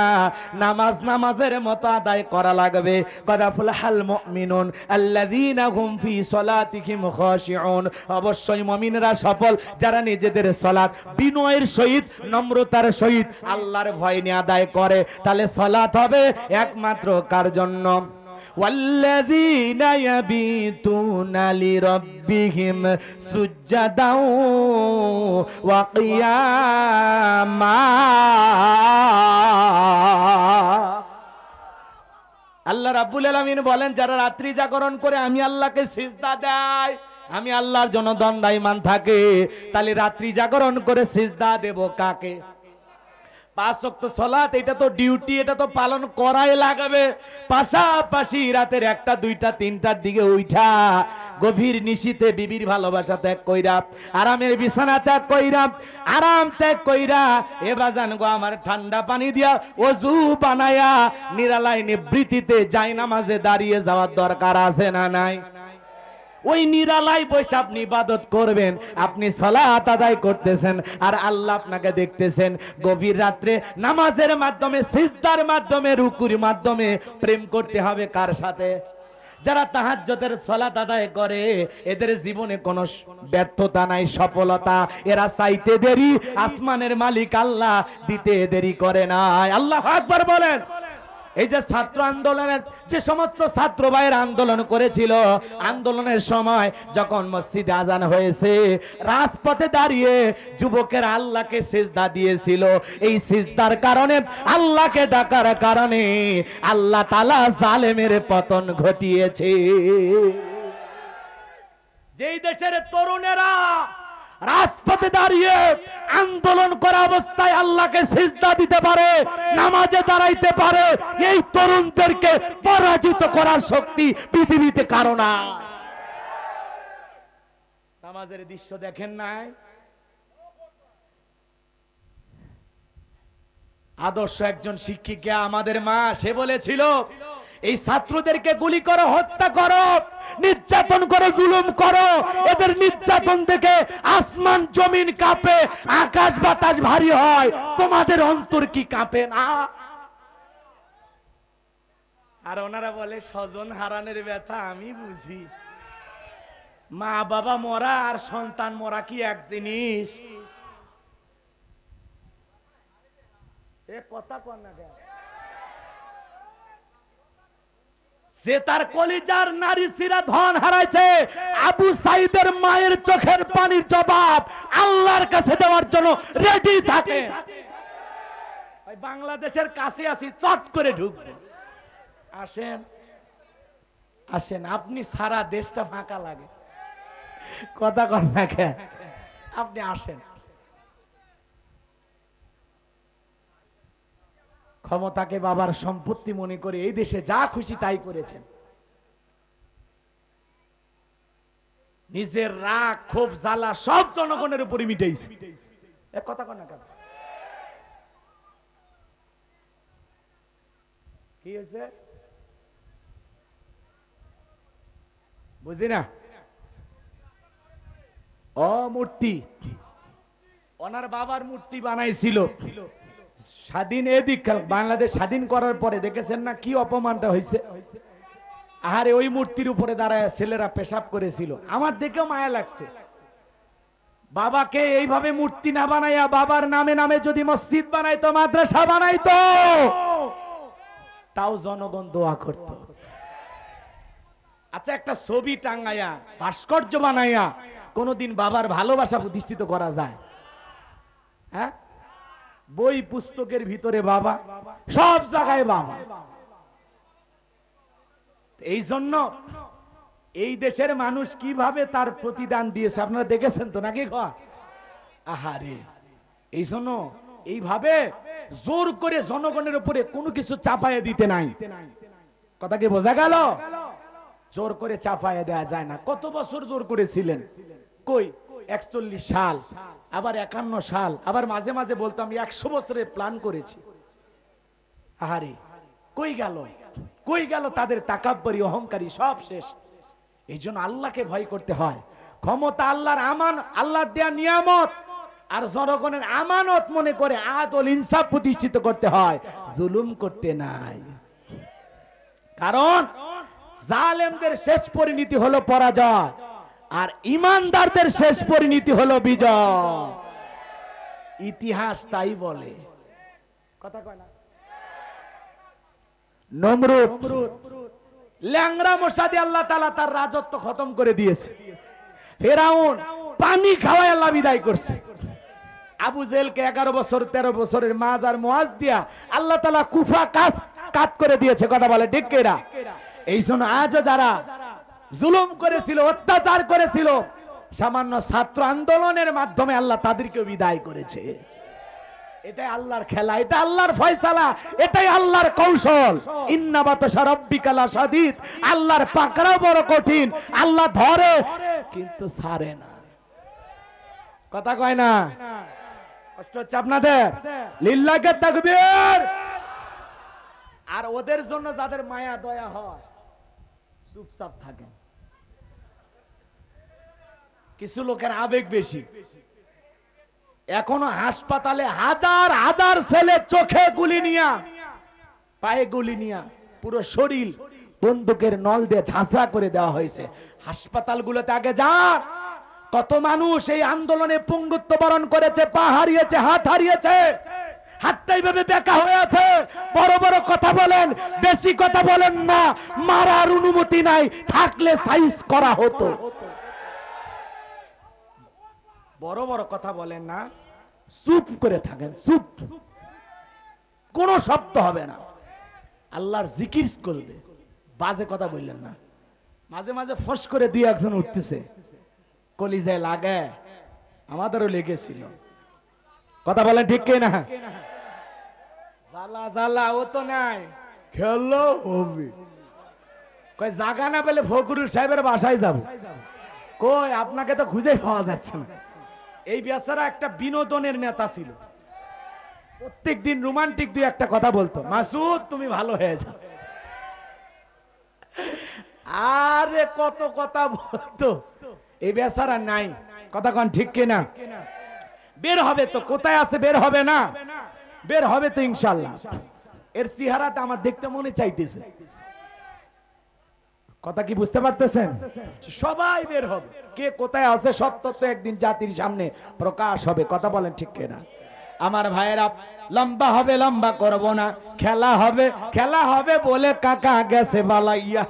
নামাজ নামাজের মতো আদায় করা লাগবে। ক্বাদ আফলাহাল মুমিনুন আল্লাযীনা হুম ফি সালাতিহিম খাশিউন, অবশ্যই মুমিনরা সফল যারা নিজেদের সালাত বিনয়ের সহিত, নম্রতার সহিত আল্লাহর ভয় নিয়ে আদায় করে। তাহলে সালাত হবে একমাত্র কার জন্য? ওয়াল্লাযীনা ইয়াবিতুনা লিরাব্বিহিম সুজদাও ওয়া কিয়ামা। আল্লাহ রাব্বুল আলামিন বলেন, যারা রাত্রি জাগরণ করে আমি আল্লাহকে সিজদা দেয়, আমি আল্লাহর জন্য দণ্ডায়মান থাকে, তাহলে রাত্রি জাগরণ করে সিজদা দেব কাকে? 5 ওয়াক্ত সালাত, এটা তো ডিউটি, এটা তো পালন করাই লাগবে। পাশাপাশি রাতের 1টা 2টা 3টার দিকে উঠা গভীর নিশীতে বিবির ভালোবাসা ত্যাগ কইরা, আরামের বিছানা ত্যাগ কইরা, আরাম ত্যাগ কইরা, এ বাজান গো আমার ঠান্ডা পানি দিয়া ওযু বানায়া নিরালায় নিবৃত্তিতে জায়নামাজে দাঁড়িয়ে যাওয়ার দরকার আছে না নাই? ওই নিরালাই বসে আপনি ইবাদত করবেন, আপনি সালাত আদায় করতেছেন আর আল্লাহ আপনাকে দেখতেছেন। গভীর রাত্রে নামাজের মাধ্যমে, সিজদার মাধ্যমে, রুকুর মাধ্যমে প্রেম করতে হবে কার সাথে? যারা তাহাজ্জুদের সালাত আদায় করে এদের জীবনে কোনো ব্যর্থতা নাই, সফলতা। এরা চাইতে দেরি, আসমানের মালিক আল্লাহ দিতে দেরি করে না। আল্লাহু আকবার বলেন। এই যে ছাত্র আন্দোলনের যে সমস্ত ছাত্র ভাইয়ের আন্দোলন করেছিল, আন্দোলনের সময় যখন মসজিদে আজান হয়েছে, রাজপথে দাঁড়িয়ে যুবকের আল্লাহকে সিজদা দিয়েছিল। এই সিজদার কারণে, আল্লাহকে ডাকার কারণে আল্লাহ তাআলা জালেমের পতন ঘটিয়েছে। যেই দেশের তরুণেরা রাজপথে দাঁড়িয়ে আন্দোলন করা অবস্থায় আল্লাহকে সিজদা দিতে পারে, নামাজে দাঁড়াইতে পারে, এই তরুণদেরকে পরাজিত করার শক্তি পৃথিবীতে কারো নাই। নামাজের দৃশ্য দেখেন নাই? আদর্শ একজন শিক্ষিকা আমাদের মা, সে বলেছিল এই ছাত্রদেরকে গুলি করো, হত্যা করো, নির্যাতন করো, জুলুম করো। এদের নির্যাতন থেকে আসমান জমিন কাঁপে, আকাশ বাতাস ভারী হয়, তোমাদের অন্তর কি কাঁপে না? আর ওনারা বলে স্বজন হারানোর ব্যথা আমি বুঝি। মা বাবা মরা আর সন্তান মরা কি এক জিনিস? এ কথা কন না কেন? যে তার কলিজার নারী সিরা ধন হারাইছে, আবু সাইদের মায়ের চোখের পানির জবাব আল্লাহর কাছে দেওয়ার জন্য রেডি থাকে। বাংলাদেশের কাছে আসি, চট করে ঢুকবে। আসেন আসেন, আপনি সারা দেশটা ফাঁকা লাগে, কথা কন না কেন? আপনি আসেন। ক্ষমতাকে বাবার সম্পত্তি মনে করে এই দেশে যা খুশি তাই করেছেন। নিজের রাগ, ক্ষোভ, জ্বালা সব জনগণের উপরে মিটাইছে। এক কথা কন না কেন? কি হয়েছে বুঝি না? ও মূর্তি, ওনার বাবার মূর্তি বানাইছিল স্বাধীন। এদিক বাংলাদেশ স্বাধীন করার পরে দেখেছেন না কি অপমানটা হয়েছে? আরে ওই মূর্তির উপরে দাঁড়ায় ছেলেরা পেশাব করেছিল। আমার দেখেও মায়া লাগছে। বাবাকে এইভাবে মূর্তি না বানাইয়া বাবার নামে নামে যদি মসজিদ বানাইতো, মাদ্রাসা বানাইতো, তাও জনগণ দোয়া করত। আচ্ছা, একটা ছবি টাঙ্গাইয়া, ভাস্কর্য বানাইয়া কোনদিন বাবার ভালোবাসা প্রতিষ্ঠিত করা যায়? হ্যাঁ, বই পুস্তকের ভিতরে বাবা, সব জায়গায় বাবা। এই জন্য এই দেশের মানুষ কিভাবে তার প্রতিদান দিয়েছে আপনারা দেখেছেন তো নাকি? আহারে, এই জন্য এইভাবে জোর করে জনগণের উপরে কোনো কিছু চাপাইয়া দিতে নাই। কথা কি বোঝা গেল? জোর করে চাপাইয়া দেওয়া যায় না। কত বছর জোর করেছিলেন? কই 41 সাল, আবার 51 সাল, আবার মাঝে মাঝে বলতাম 100 বছরের প্ল্যান করেছি। আহারে, কই গেল? কই গেল তাদের তাকাব্বরি, অহংকারী? সব শেষ। এই জন্য আল্লাহকে ভয় করতে হয়। ক্ষমতা আল্লাহর আল্লাহর দেয়া নিয়ামত, আর জনগণের আমানত মনে করে আদল ইনসাফ প্রতিষ্ঠিত করতে হয়, জুলুম করতে নাই। কারণ জালেমদের শেষ পরিণতি হলো পরাজয়, আর ইমানদারদের শেষ পরিণতি হলো বিজয়। ইতিহাস তাই বলে। কথা কয় না? নমরুদ ল্যাংড়া মশা দিয়ে আল্লাহ তাআলা তার রাজত্ব খতম করে দিয়েছে। ফেরাউন পানি খাওয়ায় আল্লাহ বিদায় করছে। আবু জেহেলকে 11 বছর 13 বছরের মাঝ আর মুয়াজ দিয়া আল্লাহ তাআলা কুফা কাট করে দিয়েছে। কথা বলে ঠিক কিনা? এই জন্য আজও যারা জুলুম করেছিল, অত্যাচার করেছিল, সামান্য ছাত্র আন্দোলনের মাধ্যমে আল্লাহ তাদেরকে বিদায় করেছে। এটাই আল্লাহর খেলা, এটা আল্লাহর ফয়সালা, এটাই আল্লাহর কৌশল। ইন্না বাতাশা রাব্বিকা লাশাদীদ, আল্লাহর পাকড়াও বড় কঠিন। আল্লাহ ধরে কিন্তু ছাড়ে না। কথা কয় না? কষ্ট হচ্ছে আপনাদের? লিল্লাহি তাকবীর। আর ওদের জন্য যাদের মায়া দয়া হয় চুপচাপ থাকে। কিছু লোকের আবেগ বেশি। এখনো হাসপাতালে হাজার হাজার ছেলে চোখে গুলি নিয়া, পায়ে গুলি নিয়া, পুরো শরীর বন্দুকের নল দিয়ে ঝাঁঝরা করে দেওয়া হয়েছে। হাসপাতালগুলোতে আগে যান, কত মানুষ এই আন্দোলনে পঙ্গুত্ব বরণ করেছে, পা হারিয়েছে, হাত হারিয়েছে, হাতটাই ভাবে বেঁকা হয়ে আছে। বড় বড় কথা বলেন, বেশি কথা বলেন না, মারার অনুমতি নাই, থাকলে সাইজ করা হতো। বড় বড় কথা বলেন না, চুপ করে থাকেন, চুপ, কোনো শব্দ হবে না, আল্লাহর জিকির করবে, বাজে কথা বললেন না। মাঝে মাঝে ফস করে দুই একজন উঠতেছে, কলিজায় লাগে, আমাদেরও লেগেছিল। কথা বলেন ঠিক কিনা? জ্বালা জ্বালা ও তো নাই, খেলো হবে, কই জায়গা না পেলে ফখরুল সাহেবের বাসায় যাব। কই আপনাকে তো খুঁজে পাওয়া যাচ্ছে না। এই বেচারা একটা বিনোদনের নেতা ছিল, প্রত্যেকদিন রোমান্টিক দুই একটা কথা বলতো, মাসুদ তুমি ভালো হয়ে যাও, আরে কত কথা বলতো। এই বেচারা নাই, কথা কোন ঠিক কিনা? বের হবে তো, কোথায় আছে বের হবে না? বের হবে তো ইনশাআল্লাহ। এর চেহারাটা আমার দেখতে মনে চাইতেছে, কথা কি বুঝতে পারতেছেন? সবাই বের হবে, কে কোথায় আছে সত্য তো একদিন জাতির সামনে প্রকাশ হবে। কথা বলেন ঠিক কিনা? আমার ভাইয়েরা, লম্বা হবে, লম্বা করব না, খেলা হবে, খেলা হবে বলে কাকা গেছে বালাইয়া।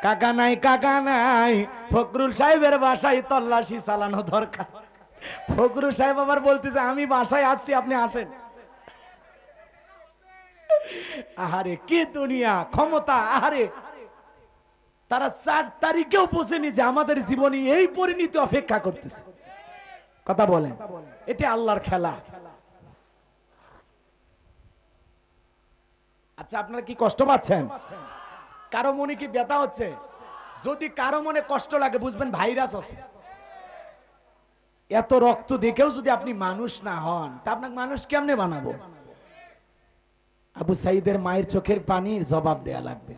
কাকা নাই, কাকা নাই, ফখরুল সাহেবের বাসায় তল্লাশি চালানো দরকার। ফখরুল সাহেব আবার বলতেছে আমি বাসায় আসছি, আপনি আসেন। আহারে কি দুনিয়া, ক্ষমতা, আহারে তারা 4 তারিখেও পৌঁছেনি যে আমাদের জীবনে এই পরিণতি অপেক্ষা করতেছে। কথা বলেন, এটা আল্লাহর খেলা। আচ্ছা আপনারা কি কষ্ট পাচ্ছেন? কারো মনে কি ব্যথা হচ্ছে? যদি কারো মনে কষ্ট লাগে বুঝবেন ভাইরাস আছে। এত রক্ত দেখেও যদি আপনি মানুষ না হন, তা আপনাকে মানুষ কেমনে বানাবো? আবু সাইদের মায়ের চোখের পানির জবাব দেয়া লাগবে।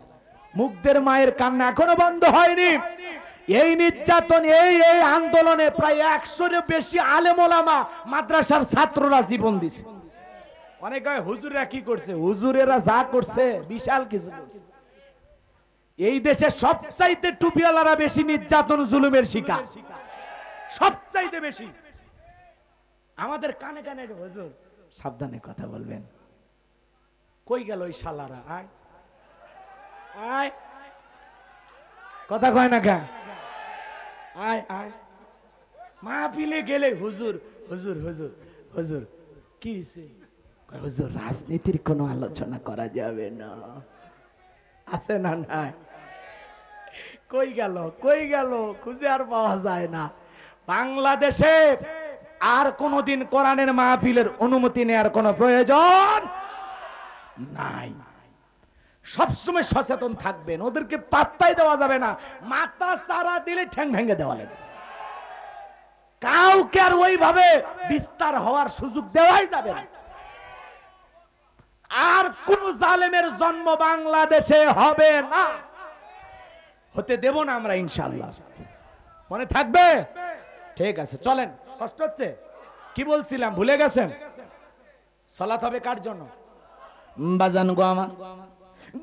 মুগ্ধের মায়ের কান্না এখনো বন্ধ হয়নি। এই নির্যাতন, এই আন্দোলনে প্রায় 100-এর বেশি আলেম ওলামা, মাদ্রাসার ছাত্ররা জীবন দিছে। অনেক হুজুরেরা কি করছে? হুজুরেরা যা করছে বিশাল কিছু করছে। এই দেশে সবচাইতে টুপিওয়ালারা বেশি নির্যাতন জুলুমের শিকার, সবচাইতে বেশি। আমাদের কানে কানে হুজুর সাবধানে কথা বলবেন। কই গেল ওই শালারা? আয় আয়, কথা কয় না কা? আয় আয়, মাহফিলে গেলে হুজুর হুজুর হুজুর হুজুর কি হইছে? হুজুর রাজনীতির কোনো আলোচনা করা যাবে না। আছে না? নাই। কই গেল, কই গেল, খুঁজে আর পাওয়া যায় না। বাংলাদেশে আর কোনদিন কোরআনের মাহফিলের অনুমতি নেওয়ার কোনো প্রয়োজন নাই। সবসময় সচেতন থাকবেন, ওদেরকে পাত্তাই দেওয়া যাবে না। মাথা সারা দিলে ঠ্যাং ভেঙে দেওয়া লাগবে। কাউকে আর ওইভাবে বিস্তার হওয়ার সুযোগ দেওয়াই যাবে না। আর কোন জালেমের জন্ম বাংলাদেশে হবে না, হতে দেব না আমরা ইনশাআল্লাহ। মনে থাকবে? ঠিক আছে, চলেন। কষ্ট হচ্ছে? কি বলছিলাম ভুলে গেছেন? সালাত হবে কার জন্য? বাজান গো আমার,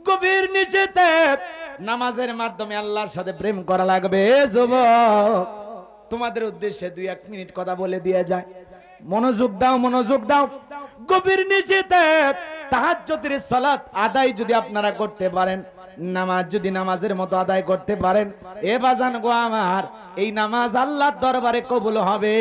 গভীর নিচেতে নামাজের মাধ্যমে আল্লাহর সাথে প্রেম করা লাগবে। যুবক, তোমাদের উদ্দেশ্যে 2-1 মিনিট কথা বলে দিয়ে যায়। মনোযোগ দাও, মনোযোগ দাও। গভীর নিচেতে তাহাজ্জুদের সালাত আদায় যদি আপনারা করতে পারেন, নামাজ যদি নামাজের মতো আদায় করতে পারেন, এ বাজান গো আমার, এই নামাজ আল্লাহর দরবারে কবুল হবে।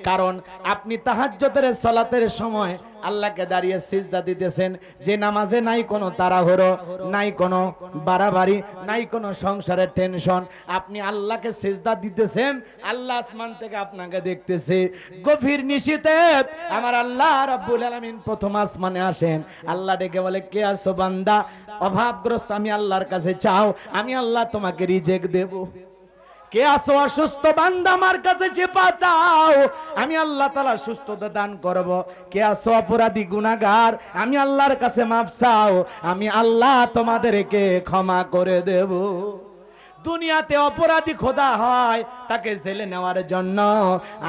কারণ আপনি তাহাজ্জুদের সালাতের সময় আল্লাহকে দাঁড়িয়ে সিজদা দিতেছেন, যে নামাজে নাই কোনো তাড়াহুড়ো, নাই কোনো বাড়াবাড়ি, নাই কোনো সংসারের টেনশন। আপনি আল্লাহকে সিজদা দিতেছেন, আল্লাহ আসমান থেকে আপনাকে দেখতেছে। গভীর নিশীতে আমার আল্লাহ রাব্বুল আলামিন প্রথম আসমানে আসেন। আল্লাহ ডেকে বলে, কে আছো বান্দা? অভাবগ্রস্ত, আমি আল্লাহর কাছে চাও, আমি আল্লাহ তোমাকে রিজেক্ট দেব। কে আছো অসুস্থ বান্দা, আমার কাছে শিফা চাও, আমি আল্লাহ তাআলা সুস্থতা দান করব। কে আছো অপরাধী গুনাহগার, আমি আল্লাহর কাছে মাফ চাও, আমি আল্লাহ তোমাদেরকে ক্ষমা করে দেব। দুনিয়াতে অপরাধী খোদা হয় তাকে জেলে নেওয়ার জন্য,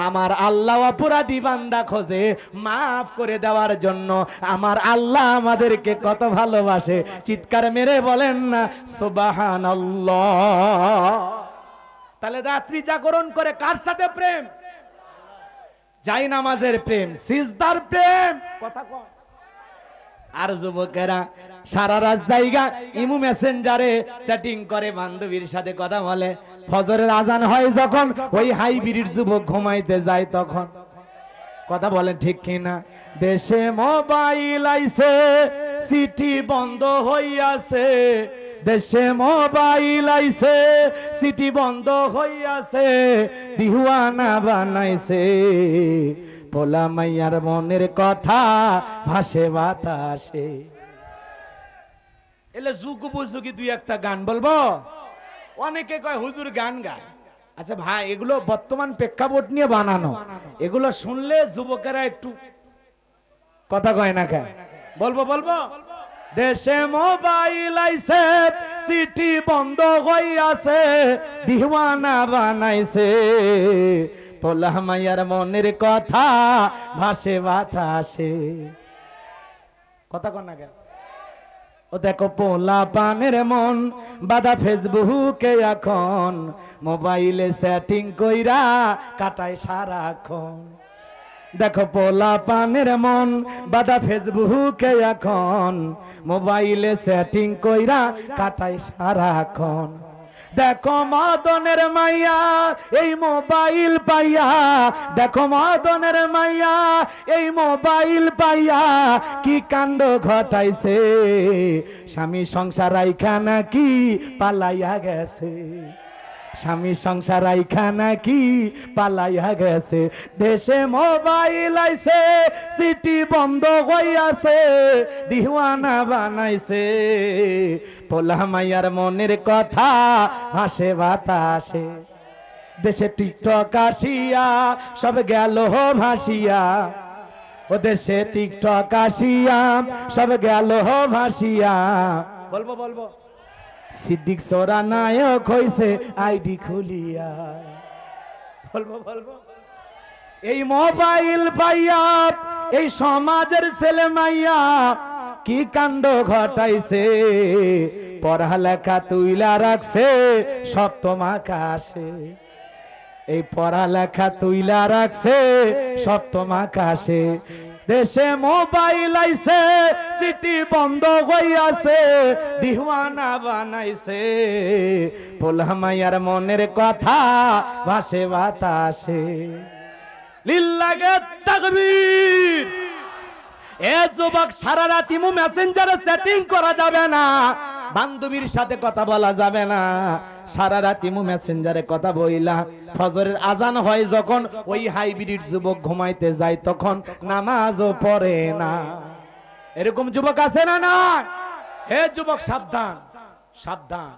আমার আল্লাহ অপরাধী বান্দা খোঁজে মাফ করে দেওয়ার জন্য। আমার আল্লাহ আমাদেরকে কত ভালোবাসে, চিৎকার মেরে বলেন না সুবহানাল্লাহ। তাহলে রাত্রি জাগরণ করে কার সাথে প্রেম? যাই নামাজের প্রেম, সিজদার প্রেম, কথা কয়। আর যুবকেরা সারা রাত জায়গা ইমু মেসেঞ্জারে চ্যাটিং করে, বান্ধবীর সাথে কথা বলে। ফজরের আজান হয় যখন, ওই হাইব্রিড যুবক ঘুমাইতে যায় তখন। কথা বলেন ঠিক কিনা? দেশে মোবাইল আইছে, সিটি বন্ধ হইয়াছে। দেশে মোবাইল আইছে, সিটি বন্ধ হইয়াছে। দিহুয়ানা বানাইছে, পোলা মাইয়ার মনের কথা ভাসে বাতাসে। এলে যুগ বুঝুকি দুই একটা গান বলবো। অনেকে কয় হুজুর গান গায়। আচ্ছা ভাই, এগুলো বর্তমান প্রেক্ষাপট নিয়ে বানানো, এগুলো শুনলে যুবকেরা একটু কথা কয় না কেন? বলবো বলবো। দেশে মোবাইল আইছে, সিটি বন্ধ হইয়াছে। দিওয়ানা বানাইছে, পোলা মাইয়ার মনের কথা ভাসে বাতাসে। কথা কন না কেন? ও দেখো পোলা পানের মন বাদা ফেসবুকে এখন, মোবাইলে সেটিং কইরা কাটায় সারাক্ষণ। দেখো পোলা পানের মন বাদা ফেসবুকে এখন, মোবাইলে সেটিং কইরা কাটায় সারাক্ষণ। দেখো মদনের মাইয়া এই মোবাইল পাইয়া, দেখো মদনের মাইয়া এই মোবাইল পাইয়া কি কাণ্ড ঘটাইছে। স্বামী সংসার রাইখা নাকি পালাইয়া গেছে, স্বামী সংসার রাইখা নাকি পালাইয়া গেছে। দেশে মোবাইল আইছে, সিটি বন্ধ হইয়াছে। দিওয়ানা বানাইছে, পোলা মাইয়ার মনের কথা হাসে বাতাসে। দেশে টিকটক আসিয়া সব গেল ভাসিয়া, ও দেশে টিকটক আসিয়া সব গেল ভাসিয়া। বলবো বলবো। সিদ্দিক সোরা নায়ক হইছে আইডি খুলিয়া। বলবো বলবো। এই মোবাইল পাইয়া এই সমাজের ছেলে মাইয়া কি কাণ্ড ঘটাইছে। পড়ালেখা তুইলা রাখছে সপ্তম আকাশে, এই পড়ালেখা তুইলা রাখছে সপ্তম আকাশে। দেশে মোবাইল আইছে, সিটি বন্ধ হইয়াছে। দিওয়ানা বানাইছে, পোলা মাইয়ার মনের কথা ভাসে বাতাসে। লিল্লাহে তাকবীর। এ যুবক, সারা রাত ইমো মেসেঞ্জারে সেটিং করা যাবে না, বান্ধবীর সাথে কথা বলা যাবে না। সারা রাত ইমো মেসেঞ্জারে কথা বইলা ফজরের আজান হয় যখন, ওই হাইব্রিড যুবক ঘুমাইতে যায় তখন নামাজও পড়ে না। এরকম যুবক আছে না? না। হে যুবক, সাবধান সাবধান।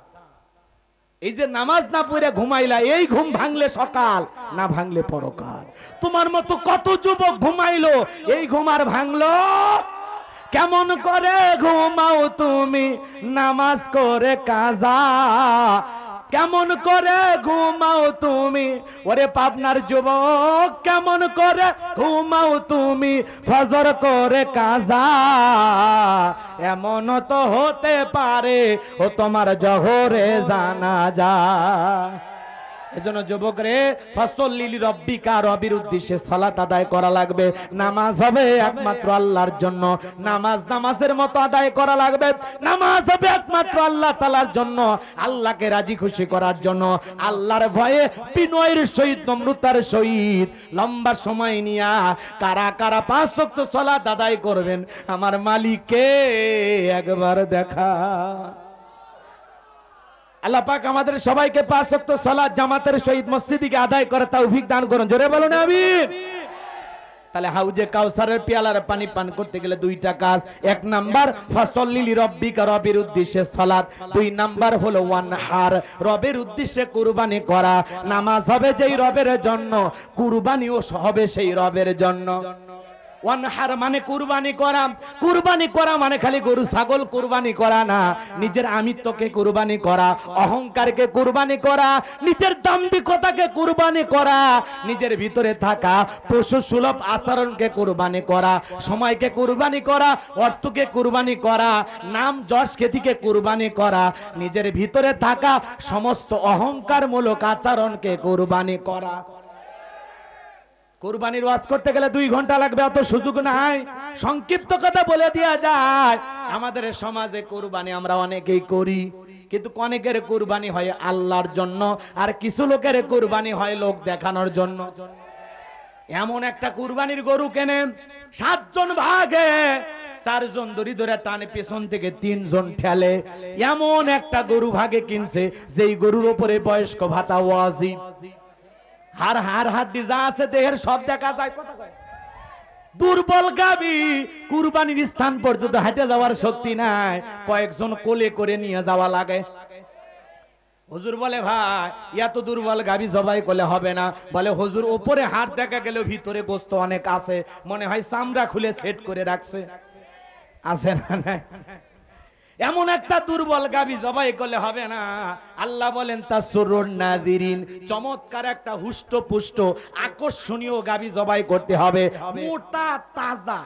এই যে নামাজ না পড়ে ঘুমাইলা, এই ঘুম ভাঙলে সকাল, না ভাঙলে পরকাল। তোমার মতো কত যুবক ঘুমাইলো, এই ঘুম আর ভাঙলো কেমন করে? ঘুমাও তুমি নামাজ করে কাজা, কেমন করে ঘুমাও তুমি? ওরে পাবনার যুবক, কেমন করে ঘুমাও তুমি ফজর করে কাজা? এমন তো হতে পারে ও তোমার জোহরে জানাজা। এজন্য যুবক রে, ফাসল্লি লিরাব্বিকা, রবের উদ্দেশ্যে সালাত আদায় করা লাগবে। নামাজ হবে একমাত্র আল্লাহর জন্য, নামাজ নামাজের মতো আদায় করা লাগবে। নামাজ হবে একমাত্র আল্লাহ তাআলার জন্য, আল্লাহকে রাজি খুশি করার জন্য। আল্লাহর ভয়ে বিনয়ের সহিত, নম্রতার সহিত লম্বা সময় নিয়া কারা কারা 5 ওয়াক্ত সালাত আদায় করবেন আমার মালিককে একবার দেখা। আল্লাহ পাক আমাদের সবাইকে 5 ওয়াক্ত সালাত জামাতের সহিত মসজিদে আদায় করে তৌফিক দান করুন। জোরে বলুন আমিন। তাহলে হাউজে কাউসারের পেয়ালার পানি পান করতে গেলে 2টা কাজ। 1 নাম্বার ফাসল্লি লিরাব্বিকা, রবের উদ্দেশ্যে সালাত। 2 নাম্বার হলো ওয়ানহার, রবের উদ্দেশ্যে কুরবানি করা। নামাজ হবে যেই রবের জন্য, কুরবানিও হবে সেই রবের জন্য। ওয়ানহার মানে কুরবানি করা। কুরবানি করা মানে খালি গরু ছাগল কুরবানি করা না, নিজের আমিত্বকে কুরবানি করা, অহংকারকে কুরবানি করা, নিজের দাম্ভিকতাকে কুরবানি করা, নিজের ভিতরে থাকা পশু সুলভ আচরণকে কুরবানি করা, সময়কে কুরবানি করা, অর্থকে কুরবানি করা, নাম যশ খ্যাতিকে কুরবানি করা, নিজের ভিতরে থাকা সমস্ত অহংকারমূলক আচরণকে কুরবানি করা। কুরবানির ওয়াজ করতে গেলে 2 ঘন্টা লাগবে, অত সুযোগ নাই। সংক্ষিপ্ত কথা বলে দেয়া যায়, আমাদের সমাজে কুরবানি আমরা অনেকেই করি, কিন্তু অনেকের কুরবানি হয় আল্লাহর জন্য, আর কিছু লোকের কুরবানি হয় লোক দেখানোর জন্য। এমন একটা কুরবানির গরু কেনে 7 জন ভাগে, 4 জন দড়ি ধরে টানে, পেছন থেকে 3 জন ঠেলে। এমন একটা গরু ভাগে কিনছে যেই গরুর উপরে বয়স্ক ভাতা ওয়াজিব। হার হার হাড্ডি যা আছে দেহের সব দেখা যায়। কথা কয় দুর্বল গাবি কুরবানির স্থান পর্যন্ত হেঁটে যাওয়ার শক্তি নাই, কয়েকজন কোলে করে নিয়ে যাওয়া লাগে। হুজুর বলে ভাই এত দুর্বল গাবি জবাই করলে হবে না। বলে হুজুর উপরে হাড় দেখা গেল ভিতরে গোস্ত অনেক আছে, মনে হয় চামড়া খুলে সেট করে রাখছে, আছে না? এমন একটা দুর্বল গাবি জবাই করলে হবে না। আল্লাহ বলেন তাসরুন নাযিরিন, চমৎকার একটা হুষ্টপুষ্ট আকর্ষণীয় গাবি জবাই করতে হবে, মোটা তাজা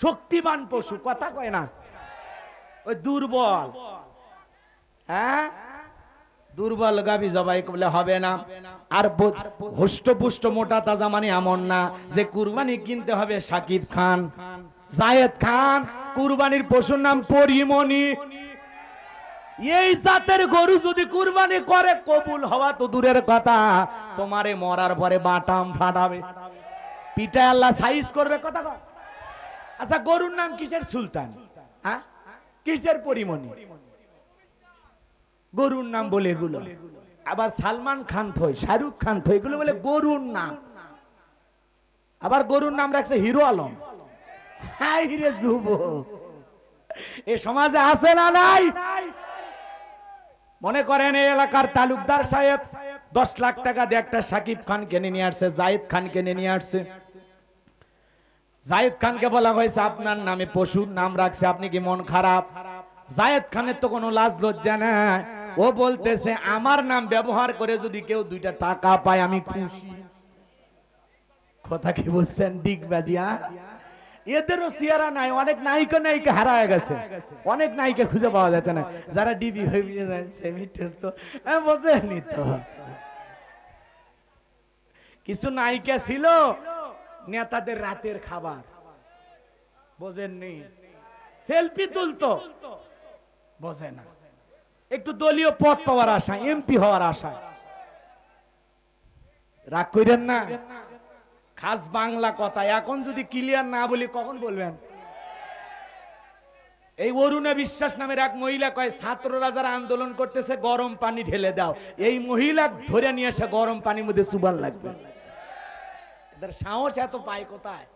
শক্তিমান পশু। কথা কয় না, ওই দুর্বল, হ্যাঁ দুর্বল গাবি জবাই করলে হবে না। আর হুষ্টপুষ্ট মোটা তাজা মানে এমন না যে কুরবানি কিনতে হবে সাকিব খান, জায়েদ খান। কুরবানির পশুর নাম পরিমণি। এই জাতের গরু যদি কুরবানি করে কবুল হওয়া তো দূরের কথা, তোমারে মরার পরে বাটাম ফাটাবে, পিঠায় আল্লাহ সাইজ করবে। কথা কয়। আচ্ছা গরুর নাম কিসের সুলতান, হ্যাঁ কিসের পরিমণি? গরুর নাম বলে এগুলো। আবার সালমান খান থই, শাহরুখ খান থই, এগুলো বলে গরুর নাম। আবার গরুর নাম রাখছে হিরো আলম। হাই রে যুবক, এ সমাজে আছে না নাই? মনে করেন এই এলাকার তালুকদার সাহেব 10 লাখ টাকা দিয়ে একটা সাকিব খান কিনে নিয়ে আসছে, জায়েদ খান কিনে নিয়ে আসছে। জায়েদ খানকে বলা হয়েছে আপনার নামে পশুর নাম রাখছে, আপনি কি মন খারাপ? জায়েদ খানের তো কোনো লাজ লজ্জা নাই, ও বলতেছে আমার নাম ব্যবহার করে যদি কেউ 2টা টাকা পায় আমি খুশি। কথা কি বলছেন? ডিগবাজিয়া। এদেরও চেহারা নাই, অনেক নায়িকা নায়িকা হারায় গেছে, অনেক নায়িকা খুঁজে পাওয়া যাচ্ছে না, যারা ডিবি হয়ে যাচ্ছে তো বোঝেনি তো। কিছু নায়িকা ছিল নেতাদের রাতের খাবার, বোঝেননি? সেলফি তুলতো, বোঝে না। একটু দলীয় পদ পাওয়ার আশা, এমপি হওয়ার আশা। রাগ করেন না, খাস বাংলা কথা। এখন যদি ক্লিয়ার না বলি কখন বলবেন? এই অরুণা বিশ্বাস নামের এক মহিলা কয় ছাত্ররা যারা আন্দোলন করতেছে গরম পানি ঢেলে দাও, এই মহিলা ধরে নিয়ে এসে গরম পানির মধ্যে চুবান লাগবে। এদের সাহস এত পায় কোথায়?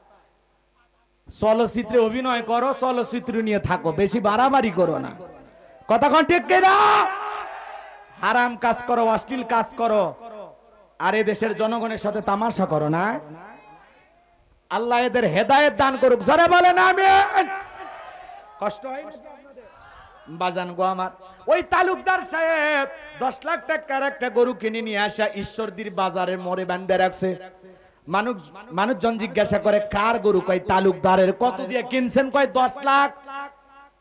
চলচ্চিত্রে অভিনয় করো, চলচ্চিত্র নিয়ে থাকো, বেশি বাড়াবাড়ি করো না। কথা কোন ঠিক কিনা? হারাম কাজ করো, অশ্লীল কাজ করো, আর এই দেশের জনগণের সাথে তামাশা করো না। আল্লাহ এদের হেদায়েত দান করুক, জোরে বলেন আমিন। কষ্ট হয় না আপনাদের? বাজান গো আমার, ওই তালুকদার সাহেব 10 লাখ টাকার একটা গরু কিনে নিয়ে আসা ঈশ্বরদীর বাজারের মোড়ে বাঁধে রাখছে। মানুষজন জিজ্ঞাসা করে কার গরু? কয় তালুকদারের। কত দিয়ে কিনছেন? কয় 10 লাখ।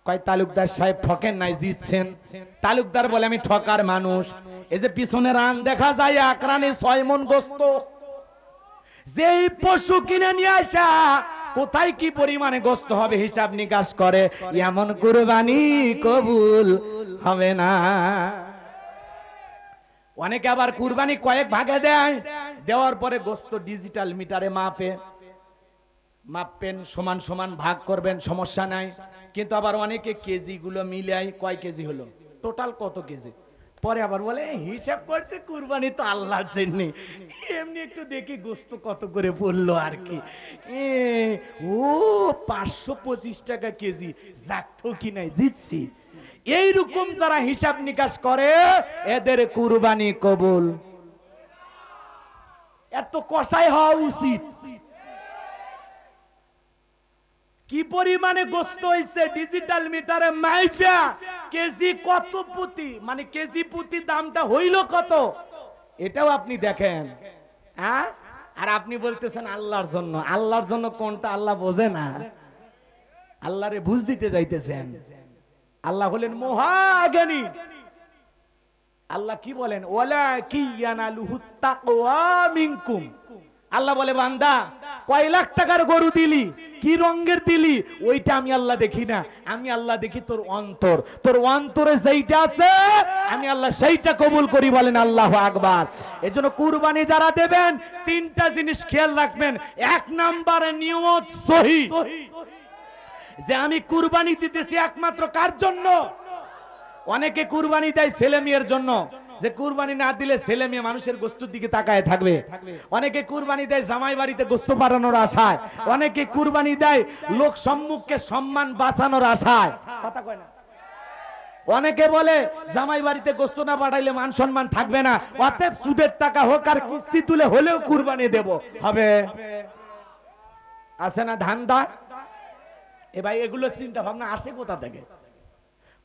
কয় তালুকদার সাহেব ঠকেন নাই, জিতছেন। তালুকদার বলে আমি ঠকার মানুষ। এই যে পিছনে রান দেখা যায়, আকরানে 6 মণ গোস্ত। যেই পশু কিনে নিয়ে আসা কোথায় কি পরিমাণে গোস্ত হবে হিসাব নিকাশ করে, এমন কুরবানি কবুল হবে না। অনেকে আবার কুরবানি কয়েক ভাগে দেয়, দেওয়ার পরে গোস্ত ডিজিটাল মিটারে মাপবেন, সমান সমান ভাগ করবেন, সমস্যা নাই। কিন্তু আবার অনেকে কেজি গুলো মিলাই, কয় কেজি হলো, টোটাল কত কেজি, পরে আবার বলে হিসাব করছে কুরবানি তো আল্লাহর জন্য, এমনি একটু দেখি গোস্ত কত করে পড়লো আর কি। ও 525 টাকা কেজি, যাক ঠকি নাই, জিতছি। এইরকম যারা হিসাব নিকাশ করে এদের কুরবানি কবুল। এত কষাই হওয়া উচিত। কি পরিমাণে গোস্ত হইছে ডিজিটাল মিটারে মাইফা কেজি কত প্রতি, মানে কেজি প্রতি দামটা হইল কত, এটাও আপনি দেখেন। হ্যাঁ, আর আপনি বলতেছেন আল্লাহর জন্য। আল্লাহর জন্য কোনটা আল্লাহ বোঝে না, আল্লাহরে বুঝ দিতে যাইতেছেন। আল্লাহ হলেন মহাজ্ঞানী। আল্লাহ কি বলেন, ওয়ালা কিয়ানালুহু তাকওয়া মিনকুম। আল্লাহ বলে বান্দা কয় লাখ টাকার গরু দিলি, কি রঙের দিলি, ওইটা আমি আল্লাহ দেখি না। আমি আল্লাহ দেখি তোর অন্তর। তোর অন্তরে যেইটা আছে আমি আল্লাহ সেইটা কবুল করি। বলেন আল্লাহু আকবার। এজন্য কুরবানি যারা দেবেন তিনটা জিনিস খেয়াল রাখবেন। এক নম্বরে নিয়ত সহি, যে আমি কুরবানি দিতেছি একমাত্র কার জন্য। অনেকে কুরবানি দেয় ছেলে মেয়ের জন্য, যে কুরবানি না দিলে ছেলে মেয়ে মানুষের গোস্তের দিকে তাকায় থাকবে। অনেকে কুরবানি দেয় জামাই বাড়িতে গোস্ত পাঠানোর আশায়। অনেকে কুরবানি দেয় লোক সম্মুখে সম্মান বাঁচানোর আশায়। কথা কয় না। অনেকে বলে জামাই বাড়িতে গোস্ত না পাঠাইলে মান সম্মান থাকবে না, অতএব সুদের টাকা হোক আর কিস্তি তুলে হলেও কুরবানি দেব হবে। আছে না ধান্দা? এ ভাই এগুলো চিন্তা ভাবনা আসে কোথা থেকে?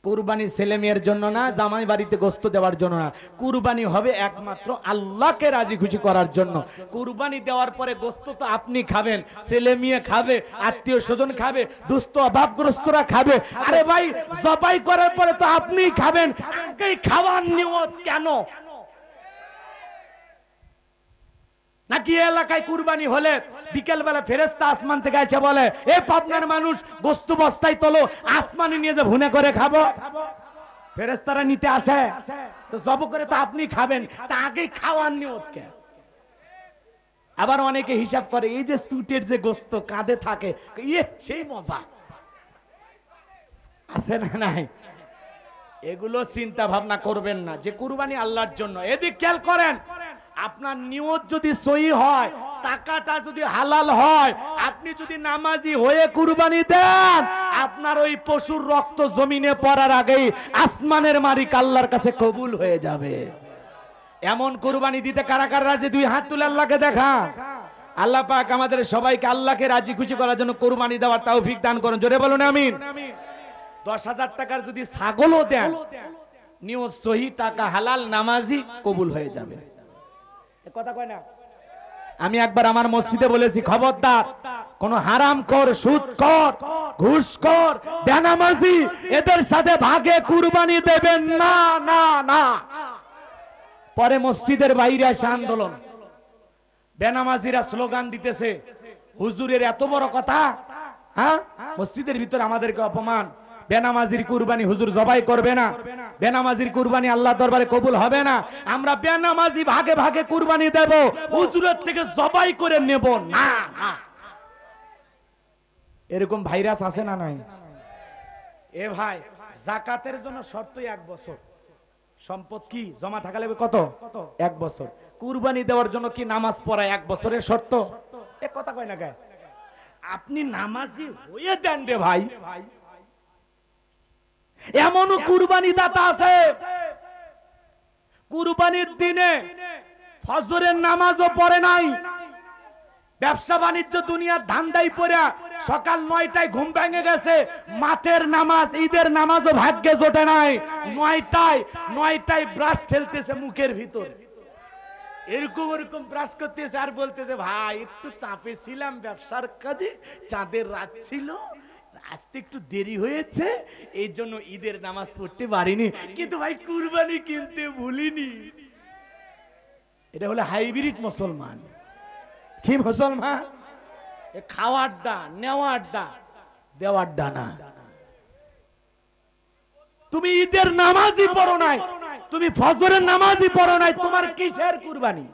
কুরবানি ছেলে মেয়ের জন্য না, জামাই বাড়িতে গোস্ত দেওয়ার জন্য না। কুরবানি হবে একমাত্র আল্লাহকে রাজি খুশি করার জন্য। কুরবানি দেওয়ার পরে গোস্ত তো আপনি খাবেন, ছেলে মেয়ে খাবে, আত্মীয় স্বজন খাবে, দুস্থ অভাবগ্রস্তরা খাবে। আরে ভাই জবাই করার পরে তো আপনিই খাবেন, আগেই খাওয়ার নিয়ত কেন? নাকি এলাকায় কুরবানি হলে বিকেল বেলা ফেরেশতা আসমান থেকে এসে বলে, এ পাবনার মানুষ গোস্ত বস্তায় তোলো, আসমানে নিয়ে যে ভুনে করে খাবো। ফেরেশতারা নিতে আসে, তো জব করে তো আপনি খাবেন, তা আগে খাওয়ার নিয়ত কে? আবার অনেকে হিসাব করে এই যে সুটের যে গোস্ত কাঁধে থাকে, ইয়ে সেই মজা আছে না নাই? এগুলো চিন্তা ভাবনা করবেন না, যে কুরবানি আল্লাহর জন্য। এদিক খেয়াল করেন, আপনার নিয়ত যদি সহি হয়, টাকাটা যদি হালাল হয়, আপনি যদি নামাজি হয়ে কুরবানি দেন, আপনার ওই পশুর রক্ত জমিনে পড়ার আগেই আসমানের মালিক আল্লাহর কাছে কবুল হয়ে যাবে। এমন কুরবানি দিতে কারা কারা রাজি? দুই হাত তুলে আল্লাহকে দেখা। আল্লাহ পাক আমাদের সবাইকে আল্লাহকে রাজি খুশি করার জন্য কুরবানি দেওয়ার তৌফিক দান করুন। জোরে বলুন আমিন। 10,000 টাকার যদি ছাগলও দেন, নিয়ত সহি, টাকা হালাল, নামাজি, কবুল হয়ে যাবে। কথা কয় না? আমি একবার আমার মসজিদে বলেছি, খবরদার কোন হারামখোর, সুদখোর, ঘুষখোর, বেনামাজি এদের সাথে ভাগে কুরবানি দেবেন না, না, না। পরে মসজিদের বাইরে এসে আন্দোলন, বেনামাজিরা স্লোগান দিতেছে, হুজুরের এত বড় কথা, হ্যাঁ মসজিদের ভিতরে আমাদেরকে অপমান। বেনামাজির কুরবানি হুজুর জবাই করবে না, বেনামাজির কুরবানি আল্লাহ দরবারে কবুল হবে না। আমরা বেনামাজি ভাগে ভাগে কুরবানি দেব, হুজুরের থেকে জবাই করে নেব না। এরকম ভাইরাস আছে না নাই? এ ভাই, যাকাতের জন্য শর্তই 1 বছর সম্পদ কি জমা থাকা লাগবে। কত? 1 বছর। কুরবানি দেওয়ার জন্য কি নামাজ পড়া 1 বছরের শর্ত? এ কথা কয় না কে? আপনি নামাজি হয়ে দেন রে ভাই। এমনও কুরবানি দাতা আছে, কুরবানির দিনে ফজরের নামাজও পড়ে নাই, ব্যবসা বাণিজ্য দুনিয়ার ধান্দাই পড়া সকাল 9টায় ঘুম ভেঙে গেছে, মাঠের নামাজ, ঈদের নামাজও ভাগ্যে জোটে নাই। 9টায় ব্রাশ ঠেলতেছে মুখের ভিতর, এরকম এরকম ব্রাশ করতেছে আর বলতেছে, ভাই একটু চাপে ছিলাম ব্যবসার কাজে, চাঁদের রাত ছিল, আসতে একটু দেরি হয়েছে, এই জন্য ঈদের নামাজ পড়তে পারিনি, কিন্তু ভাই কুরবানি কিনতে ভুলিনি। এটা হলো হাইব্রিড মুসলমান। কি মুসলমান? খাওয়ার ডা, নেওয়ার ডা, দেওয়ার ডা না। তুমি ঈদের নামাজই পড়ো নাই, তুমি ফজরের নামাজই পড়ো নাই, তোমার কিসের কুরবানি?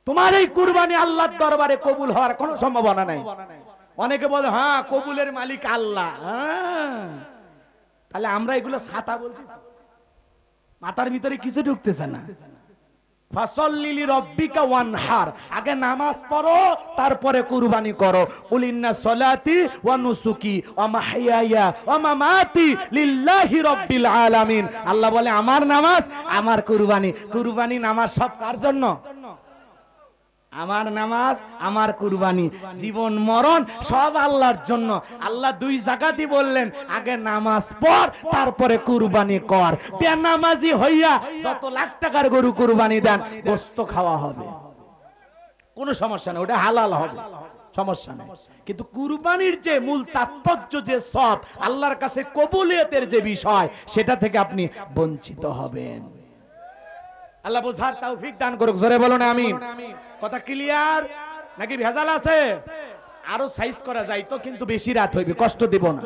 তোমার এই কুরবানি আল্লাহর দরবারে কবুল হওয়ার কোনো সম্ভাবনা নাই। অনেকে বলে হ্যাঁ কবুলের মালিক আল্লাহ, তাহলে আমরা এগুলো ছাতা বলতেছি, মাথার ভিতরে কিছু ঢুকতেছে না। ফাসাল্লি লিরাব্বিকা ওয়ানহার, আগে নামাজ পড়ো তারপরে কুরবানি করো। কুল ইন্না সলাতি ওয়া নুসুকি ওয়া মাহইয়ায়া ওয়া মামাতি লিল্লাহি রাব্বিল আলামিন। আল্লাহ বলে আমার নামাজ, আমার কুরবানি। কুরবানি নামাজ সব কার জন্য? আমার নামাজ, আমার কুরবানি, জীবন মরণ সব আল্লাহর জন্য। আল্লাহ দুই জায়গাতেই বললেন আগে নামাজ পড় তারপরে কুরবানি কর। বেনামাজি হইয়া যত লাখ টাকার গরু কুরবানি দেন, গোশত খাওয়া হবে, কোনো সমস্যা নেই, ওটা হালাল হবে, সমস্যা নেই। কিন্তু কুরবানির যে মূল তাৎপর্য, যে সব আল্লাহর কাছে কবুলিয়তের যে বিষয়, সেটা থেকে আপনি বঞ্চিত হবেন। আল্লাহ বোঝার তৌফিক দান করুক, জোরে বলুন আমিন। কথা ক্লিয়ার নাকি ভেজাল আছে? আরো সাইজ করা যায় তো, কিন্তু বেশি রাত হইবে, কষ্ট দিব না।